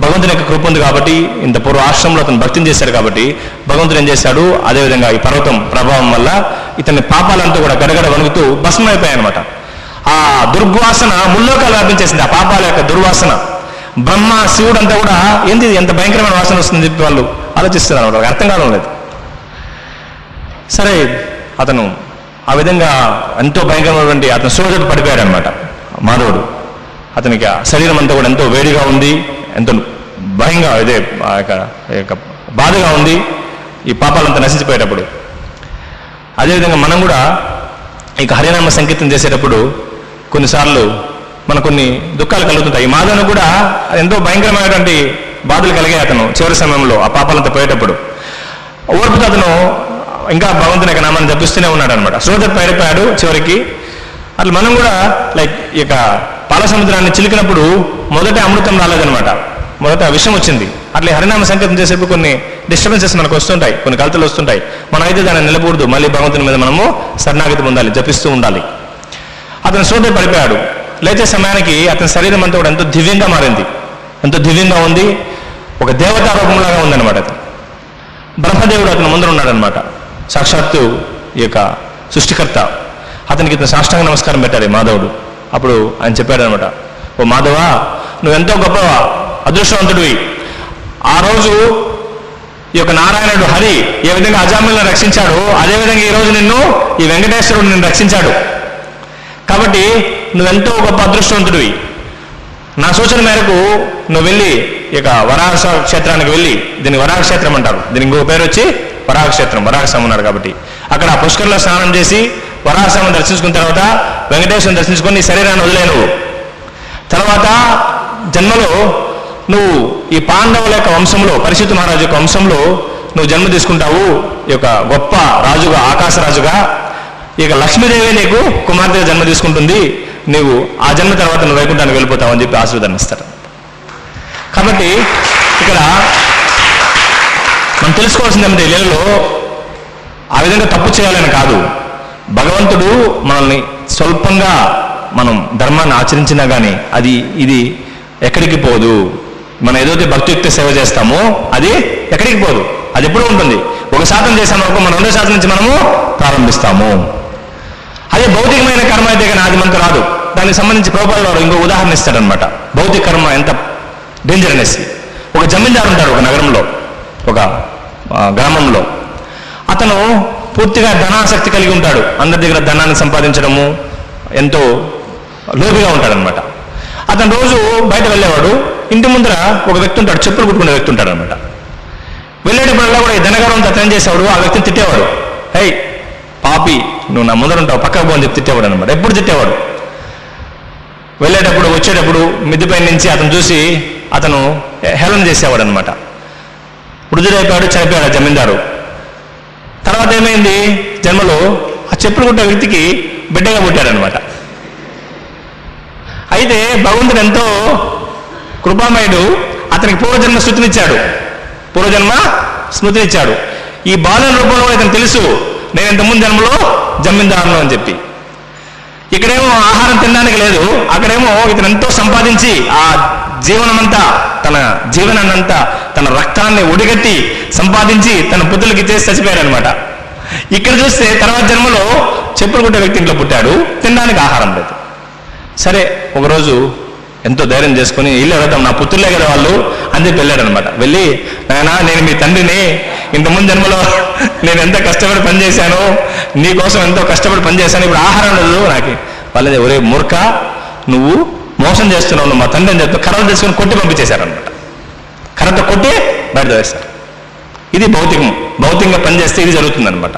భగవంతుని యొక్క కృప ఉంది కాబట్టి, ఇంత పూర్వ ఆశ్రమంలో అతను భక్తిని చేశాడు కాబట్టి భగవంతుడు ఏం చేశాడు, అదేవిధంగా ఈ పర్వతం ప్రభావం వల్ల ఇతని పాపాలంతా కూడా గడగడ వణుకుతూ భస్మైపోయాయి అనమాట. ఆ దుర్వాసన ముల్లోకాలు వ్యాపించేసింది, ఆ పాపాల యొక్క దుర్వాసన. బ్రహ్మ శివుడు అంతా కూడా ఏంటి ఎంత భయంకరమైన వాసన వస్తుందని చెప్పి వాళ్ళు ఆలోచిస్తున్నారు అనమాట, అర్థం కావడం లేదు. సరే, అతను ఆ విధంగా ఎంతో భయంకరమైనటువంటి అతను సోదరుడు పడిపోయాడు అనమాట మాధవుడు. అతనికి ఆ శరీరం అంతా కూడా ఎంతో వేడిగా ఉంది, ఎంతో భయంగా బాధగా ఉంది ఈ పాపాలంతా నశించిపోయేటప్పుడు. అదేవిధంగా మనం కూడా ఇక హరినామ సంకీర్తన చేసేటప్పుడు కొన్నిసార్లు మనకు కొన్ని దుఃఖాలు కలుగుతుంటాయి. ఈ మాధవుని కూడా ఎంతో భయంకరమైనటువంటి బాధలు కలిగాయి అతను చివరి సమయంలో ఆ పాపాలంతా పోయేటప్పుడు. ఓర్పుతో అతను ఇంకా భగవంతుని యొక్క నామాన్ని జపిస్తూనే ఉన్నాడు అనమాట. సోదరు పడిపోయాడు చివరికి. అట్లా మనం కూడా ఈ యొక్క పాల సముద్రాన్ని చిలికినప్పుడు మొదట అమృతం రాలేదనమాట, మొదట విషయం వచ్చింది. అట్లా హరినామ సంకీర్తన చేసేప్పుడు కొన్ని డిస్టర్బెన్సెస్ మనకు వస్తుంటాయి, కొన్ని కలతలు వస్తుంటాయి. మనం అయితే దాన్ని నిలకూడదు, మళ్ళీ భగవంతుని మీద మనము శరణాగతి పొందాలి, జపిస్తూ ఉండాలి. అతను సోదరు పడిపోయాడు. లేచే సమయానికి అతని శరీరం అంతా కూడా ఎంతో దివ్యంగా మారింది, ఎంతో దివ్యంగా ఉంది, ఒక దేవతా రూపంలాగా ఉందన్నమాట. అతను బ్రహ్మదేవుడు అతను ముందర ఉన్నాడనమాట, సాక్షాత్తు ఈ యొక్క సృష్టికర్త. అతనికి ఇతను సాష్టాంగ నమస్కారం పెట్టాడు మాధవుడు. అప్పుడు ఆయన చెప్పాడు అనమాట, ఓ మాధవ, నువ్వెంతో గొప్ప అదృష్టవంతుడివి. ఆ రోజు ఈ యొక్క నారాయణుడు హరి ఏ విధంగా అజామిలను రక్షించాడు, అదేవిధంగా ఈరోజు నిన్ను ఈ వెంకటేశ్వరుడు నిన్ను రక్షించాడు. కాబట్టి నువ్వెంతో గొప్ప అదృష్టవంతుడివి. నా సూచన మేరకు నువ్వు వెళ్ళి ఇక వరాహ క్షేత్రానికి వెళ్ళి, దీన్ని వరాహ క్షేత్రం అంటారు, దీని ఇంకో పేరు వచ్చి వరాహ క్షేత్రం, వరాహస్వామి ఉన్నాడు కాబట్టి. అక్కడ పుష్కరంలో స్నానం చేసి వరాహస్వామిని దర్శించుకున్న తర్వాత వెంకటేశ్వరుని దర్శించుకొని నీ శరీరాన్ని వదిలే. నువ్వు తర్వాత జన్మలో నువ్వు ఈ పాండవుల యొక్క వంశంలో, పరీక్షిత్ మహారాజు యొక్క వంశంలో నువ్వు జన్మ తీసుకుంటావు, ఈ యొక్క గొప్ప రాజుగా, ఆకాశరాజుగా. ఇక లక్ష్మీదేవి నీకు కుమార్తెగా జన్మ తీసుకుంటుంది, నీవు ఆ జన్మ తర్వాత నువ్వు వైకుంఠానికి వెళ్ళిపోతావు అని చెప్పి ఆశీర్వాదాన్ని ఇస్తారు. కాబట్టి ఇక్కడ మనం తెలుసుకోవాల్సింది ఏమిటి, లీలలో ఆ విధంగా తప్పు చేయాలని కాదు. భగవంతుడు మనల్ని స్వల్పంగా మనం ధర్మాన్ని ఆచరించినా కానీ ఇది ఎక్కడికి పోదు. మనం ఏదైతే భక్తియుక్త సేవ చేస్తామో అది ఎక్కడికి పోదు, అది ఎప్పుడూ ఉంటుంది. 1% చేసాం అనుకో, మనం 2% నుంచి మనము ప్రారంభిస్తాము. అదే భౌతికమైన కర్మ అయితే కానీ అది మనకు రాదు. దానికి సంబంధించి ప్రభుపాదులు ఇంకో ఉదాహరణ ఇస్తాడనమాట. భౌతిక కర్మ ఎంత డేంజర్ అనేసి. ఒక జమీందారు ఉంటాడు ఒక నగరంలో, ఒక గ్రామంలో. అతను పూర్తిగా ధనాసక్తి కలిగి ఉంటాడు, అందరి దగ్గర ధనాన్ని సంపాదించడము, ఎంతో లోబిగా ఉంటాడనమాట. అతను రోజు బయట వెళ్ళేవాడు. ఇంటి ముందర ఒక వ్యక్తి ఉంటాడు, చెప్పులు కుట్టుకునే వ్యక్తి ఉంటాడు అనమాట. వెళ్ళేటప్పుడల్లా కూడా ఈ ధనగర్వంతో అతను చేసేవాడు, ఆ వ్యక్తిని తిట్టేవాడు. హై పాపి, నువ్వు నా ముందర ఉంటావు, పక్కకు పోని చెప్పి తిట్టేవాడు అనమాట. ఎప్పుడు తిట్టేవాడు. వెళ్ళేటప్పుడు వచ్చేటప్పుడు మిద్దిపై నుంచి అతను చూసి అతను హేళన చేసేవాడు అనమాట. వృద్ధుడైపోయాడు, చనిపోయాడు ఆ జమీందారు. తర్వాత ఏమైంది, జన్మలో ఆ చెప్పులు కుట్టే వ్యక్తికి బిడ్డగా పుట్టాడనమాట. అయితే భగవంతుడు ఎంతో కృపామయుడు, అతనికి పూర్వజన్మ స్మృతినిచ్చాడు. ఈ బాలుని రూపంలో ఇతను తెలుసు, నేను ఇంతకుముందు జన్మలో జమీందారును అని చెప్పి. ఇక్కడేమో ఆహారం తినడానికి లేదు, అక్కడేమో ఇతను ఎంతో సంపాదించి ఆ జీవనమంతా, తన జీవనాన్నంతా, తన రక్తాన్ని ఒడిగట్టి సంపాదించి తన పుత్రులకి ఇచ్చేసి చచ్చిపోయాడు అనమాట. ఇక్కడ చూస్తే తర్వాత జన్మలో చెప్పులు కుట్టే వ్యక్తి ఇంట్లో పుట్టాడు, తినడానికి ఆహారం లేదు. సరే ఒకరోజు ఎంతో ధైర్యం చేసుకుని ఇల్లు అడుగుతాం, నా పుత్రులే కదా వాళ్ళు అని చెప్పి వెళ్ళాడు అనమాట. వెళ్ళి, నాయనా నేను మీ తండ్రిని, ఇంతకుముందు జన్మలో నేను ఎంత కష్టపడి పనిచేశాను, నీ కోసం ఎంతో కష్టపడి పనిచేశాను, ఇప్పుడు ఆహారం లేదు నాకు. వాళ్ళది, ఒరే మూర్ఖ, నువ్వు మోసం చేస్తున్నావు, మా తండ్రి అని చెప్తే కర్రలు తీసుకొని కొట్టి పంపించేశారనమాట. కర్రతో కొట్టి బయట వేస్తారు. ఇది భౌతికంగా పనిచేస్తే ఇది జరుగుతుందనమాట.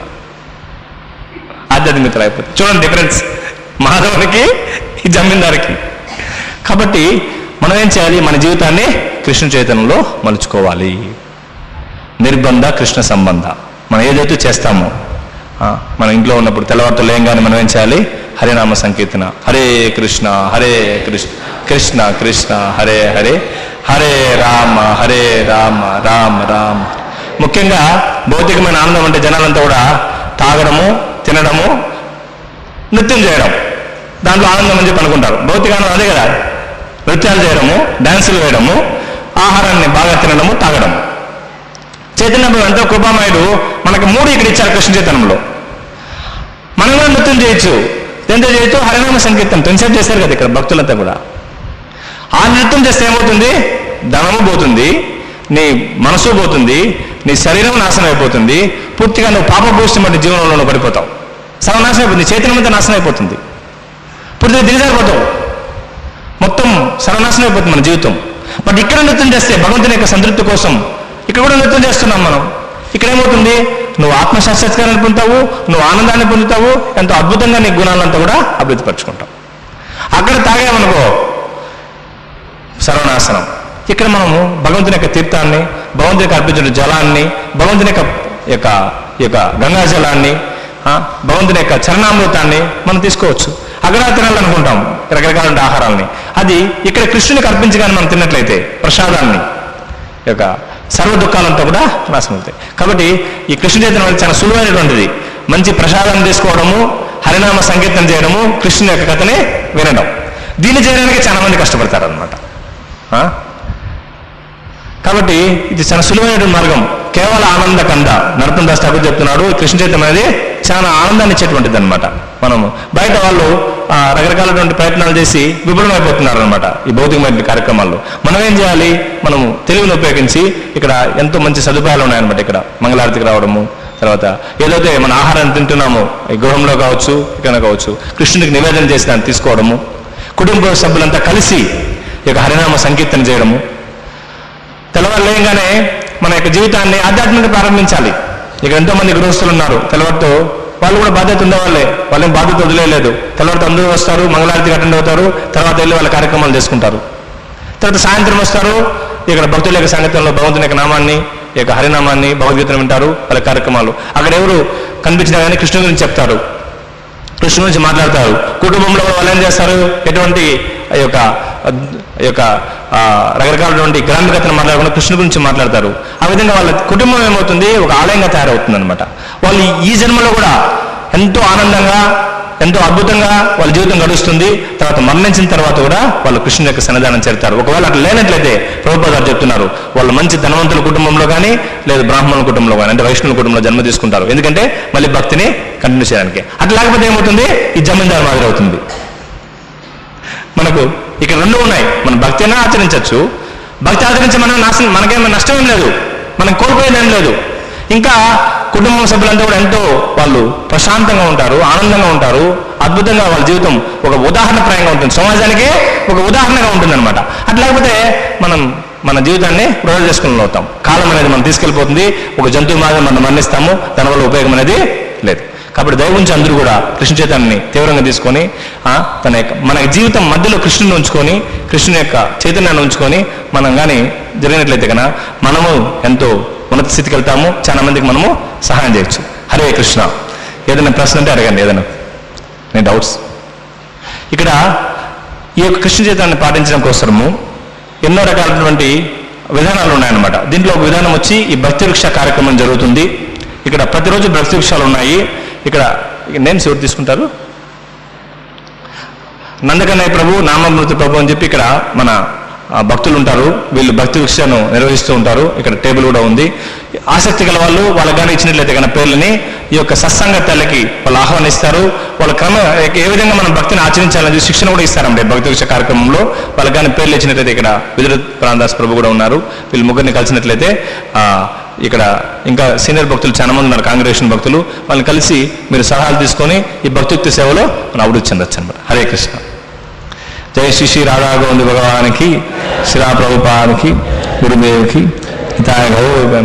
ఆధ్యాత్మికతలు అయిపోతుంది. చూడండి డిఫరెన్స్ మాధవునికి ఈ జమీందారికి. కాబట్టి మనం ఏం చేయాలి, మన జీవితాన్ని కృష్ణ చైతన్యంలో మలుచుకోవాలి. నిర్బంధ కృష్ణ సంబంధ. మనం ఏదైతే చేస్తామో, మన ఇంట్లో ఉన్నప్పుడు తెల్లవారుతో లేయంగానే మనం ఏం చేయాలి, హరినామ సంకీర్తన, హరే కృష్ణ కృష్ణ కృష్ణ హరే హరే, హరే రామ రామ రామ. ముఖ్యంగా భౌతికమైన ఆనందం అంటే జనాలంతా కూడా తాగడము, తినడము, నృత్యం చేయడం, దాంట్లో ఆనందం అని చెప్పి అనుకుంటారు. భౌతిక ఆనందం అదే కదా, నృత్యాలు చేయడము, డాన్సులు వేయడము, ఆహారాన్ని బాగా తినడము, తాగడము. చైతన్యం ఎంతో కృపామయుడు మనకు 3 ఇక్కడ ఇచ్చారు కృష్ణ చైతన్యంలో. మనం కూడా నృత్యం చేయొచ్చు, ఎంతో చేయొచ్చు. హరినామ సంకీర్తనం టెన్షన్ చేశారు కదా ఇక్కడ భక్తులంతా కూడా. ఆ నృత్యం చేస్తే ఏమవుతుంది, ధనము పోతుంది, నీ మనసు పోతుంది, నీ శరీరం నాశనం అయిపోతుంది, పూర్తిగా నువ్వు పాపభూయిష్టమైన జీవనంలో పడిపోతావు. సర్వనాశనం అయిపోతుంది, చైతన్యం అంతా నాశనం అయిపోతుంది, పూర్తిగా దిగజారిపోతాం, మొత్తం సర్వనాశనం అయిపోతుంది మన జీవితం. బట్ ఇక్కడ నృత్యం చేస్తే భగవంతుని యొక్క సంతృప్తి కోసం ఇక్కడ కూడా నృత్యం చేస్తున్నాం మనం. ఇక్కడ ఏమవుతుంది, నువ్వు ఆత్మసాక్షాత్కారాన్ని పొందుతావు, నువ్వు ఆనందాన్ని పొందుతావు, ఎంతో అద్భుతంగా నీ గుణాలంతా కూడా అభివృద్ధిపరచుకుంటావు. అక్కడ తాగామనుకో సర్వనాశనం. ఇక్కడ మనము భగవంతుని యొక్క తీర్థాన్ని, భగవంతుని యొక్క అర్పించిన జలాన్ని, భగవంతుని యొక్క గంగా జలాన్ని, భగవంతుని యొక్క చరణామృతాన్ని మనం తీసుకోవచ్చు. అక్కడ తినాలనుకుంటాం రకరకాల ఆహారాలని, అది ఇక్కడ కృష్ణునికి అర్పించగానే మనం తిన్నట్లయితే ప్రసాదాన్ని యొక్క సర్వ దుఃఖాలంతా కూడా నాశనం అవుతాయి. కాబట్టి ఈ కృష్ణ చైతన్యం అనేది చాలా సులువైనటువంటిది. మంచి ప్రసాదాన్ని తీసుకోవడము, హరినామ సంకీర్తన చేయడము, కృష్ణుని యొక్క కథని వినడం, దీన్ని చేయడానికి చాలా మంది కష్టపడతారు అనమాట. కాబట్టి ఇది చాలా సులువైనటువంటి మార్గం. కేవల ఆనంద కంద నరోత్తమ దాస్ ఠాకూర్ చెప్తున్నాడు, కృష్ణ చైతన్యం అనేది చాలా ఆనందాన్ని ఇచ్చేటువంటిది అనమాట. మనము బయట వాళ్ళు రకరకాలటువంటి ప్రయత్నాలు చేసి విఫలమైపోతున్నారు అనమాట ఈ భౌతికమైన కార్యక్రమాల్లో. మనం ఏం చేయాలి, మనము తెలివిని ఉపయోగించి ఇక్కడ ఎంతో మంచి సదుపాయాలు ఉన్నాయన్నమాట. ఇక్కడ మంగళారతికి రావడము, తర్వాత ఏదైతే మన ఆహారాన్ని తింటున్నామో ఈ గృహంలో కావచ్చు, ఇక్కడ కావచ్చు, కృష్ణుడికి నివేదన చేసి దాన్ని తీసుకోవడము, కుటుంబ సభ్యులంతా కలిసి ఈ యొక్క హరినామ సంకీర్తన చేయడము, తెల్లవారులేయంగానే మన యొక్క జీవితాన్ని ఆధ్యాత్మికంగా ప్రారంభించాలి. ఇక్కడ ఎంతోమంది గృహస్థులు ఉన్నారు, తెల్లవారితో వాళ్ళు కూడా బాధ్యత ఉండేవాళ్ళే, వాళ్ళేం బాధ్యత వదిలేదు. తెల్లవారితో అందరూ వస్తారు, మంగళారతికి అటెండ్ అవుతారు, తర్వాత వెళ్ళి వాళ్ళ కార్యక్రమాలు చేసుకుంటారు. తర్వాత సాయంత్రం వస్తారు, ఇక్కడ భక్తుల యొక్క సంగీతంలో భగవంతుని యొక్క నామాన్ని, ఈ యొక్క హరినామాన్ని, భగవద్గీతను వింటారు, వాళ్ళ కార్యక్రమాలు. అక్కడ ఎవరు కనిపించినా కానీ కృష్ణుని గురించి చెప్తారు, కృష్ణుని గురించి మాట్లాడతారు. కుటుంబంలో వాళ్ళు ఏం చేస్తారు, ఎటువంటి ఈ యొక్క రకరకాలటువంటి గ్రామికతను మాట్లాడకుండా కృష్ణుని గురించి మాట్లాడతారు. ఆ విధంగా వాళ్ళ కుటుంబం ఏమవుతుంది, ఒక ఆలయంగా తయారవుతుంది అనమాట. వాళ్ళు ఈ జన్మలో కూడా ఎంతో ఆనందంగా, ఎంతో అద్భుతంగా వాళ్ళ జీవితం గడుస్తుంది. తర్వాత మరణించిన తర్వాత కూడా వాళ్ళు కృష్ణుని యొక్క సన్నిధానం చేరుతారు. ఒకవేళ అట్లా లేనట్లయితే ప్రభుపాద గారు చెప్తున్నారు, వాళ్ళు మంచి ధనవంతుల కుటుంబంలో కానీ లేదా బ్రాహ్మణుల కుటుంబంలో కానీ, అంటే వైష్ణవుల కుటుంబంలో జన్మ తీసుకుంటారు. ఎందుకంటే మళ్ళీ భక్తిని కంటిన్యూ చేయడానికి. అట్లా లేకపోతే ఏమవుతుంది, ఈ జమీందారు మాదిరి అవుతుంది. మనకు ఇక్కడ రెండు ఉన్నాయి, మనం భక్తి అయినా ఆచరించవచ్చు, భక్తి ఆచరించి మనకేమో నష్టం ఏం లేదు, మనం కోల్పోయేది ఏం లేదు. ఇంకా కుటుంబం సభ్యులంతా కూడా ఎంతో వాళ్ళు ప్రశాంతంగా ఉంటారు, ఆనందంగా ఉంటారు, అద్భుతంగా వాళ్ళ జీవితం ఒక ఉదాహరణప్రాయంగా ఉంటుంది, సమాజానికి ఒక ఉదాహరణగా ఉంటుంది అనమాట. అట్లా లేకపోతే మనం మన జీవితాన్ని వృధా చేసుకుని అవుతాం. కాలం అనేది మనం తీసుకెళ్ళిపోతుంది, ఒక జంతువు మాదిరి మనం మరణిస్తాము, దానివల్ల ఉపయోగం అనేది లేదు. కాబట్టి దయవుంచి అందరూ కూడా కృష్ణ చైతన్యాన్ని తీవ్రంగా తీసుకొని మన జీవితం మధ్యలో కృష్ణుని ఉంచుకొని, కృష్ణుని యొక్క చైతన్యాన్ని ఉంచుకొని మనం కానీ జరిగినట్లయితే కన్నా మనము ఎంతో ఉన్నత స్థితికి వెళ్తాము, చాలా మందికి మనము సహాయం చేయొచ్చు. హరే కృష్ణ. ఏదైనా ప్రశ్న అంటే అడగండి, ఏదైనా నేను డౌట్స్. ఇక్కడ ఈ యొక్క కృష్ణ చైతన్యాన్ని పాటించడం కోసము ఎన్నో రకాలైనటువంటి విధానాలు ఉన్నాయన్నమాట. దీంట్లో ఒక విధానం వచ్చి ఈ భక్తి వృక్ష కార్యక్రమం జరుగుతుంది. ఇక్కడ ప్రతిరోజు భక్తి వృక్షాలు ఉన్నాయి. ఇక్కడ నేమ్స్ ఎవరు తీసుకుంటారు, నందకన్నయ్య ప్రభు, నామమృతి ప్రభు అని చెప్పి ఇక్కడ మన భక్తులు ఉంటారు. వీళ్ళు భక్తి వృక్షను నిర్వహిస్తూ ఉంటారు. ఇక్కడ టేబుల్ కూడా ఉంది. ఆసక్తి గల వాళ్ళు వాళ్ళకి కానీ ఇచ్చినట్లయితే కన్నా పేర్లని ఈ యొక్క సత్సంగ తెల్లకి వాళ్ళు ఆహ్వానిస్తారు. వాళ్ళ ఏ విధంగా మనం భక్తిని ఆచరించాలని శిక్షణ కూడా ఇస్తారంటే భక్తి వృక్ష కార్యక్రమంలో. వాళ్ళకి కానీ పేర్లు ఇచ్చినట్లయితే ఇక్కడ విదురత్ ప్రాణదాస్ ప్రభు కూడా ఉన్నారు. వీళ్ళు ముగ్గురిని కలిసినట్లయితే ఇక్కడ ఇంకా సీనియర్ భక్తులు చాలా మంది ఉన్నారు, కాంగ్రెగేషన్ భక్తులు. వాళ్ళని కలిసి మీరు సలహాలు తీసుకొని ఈ భక్తియుక్తి సేవలో మనం అభివృద్ధి చెందొచ్చు అనమాట. హరే కృష్ణ. జై శ్రీ శ్రీ రాధా గోవింద భగవానికి, శ్రీ ప్రభుపాదకి, గురుదేవ్కి, హితాయ గౌరవ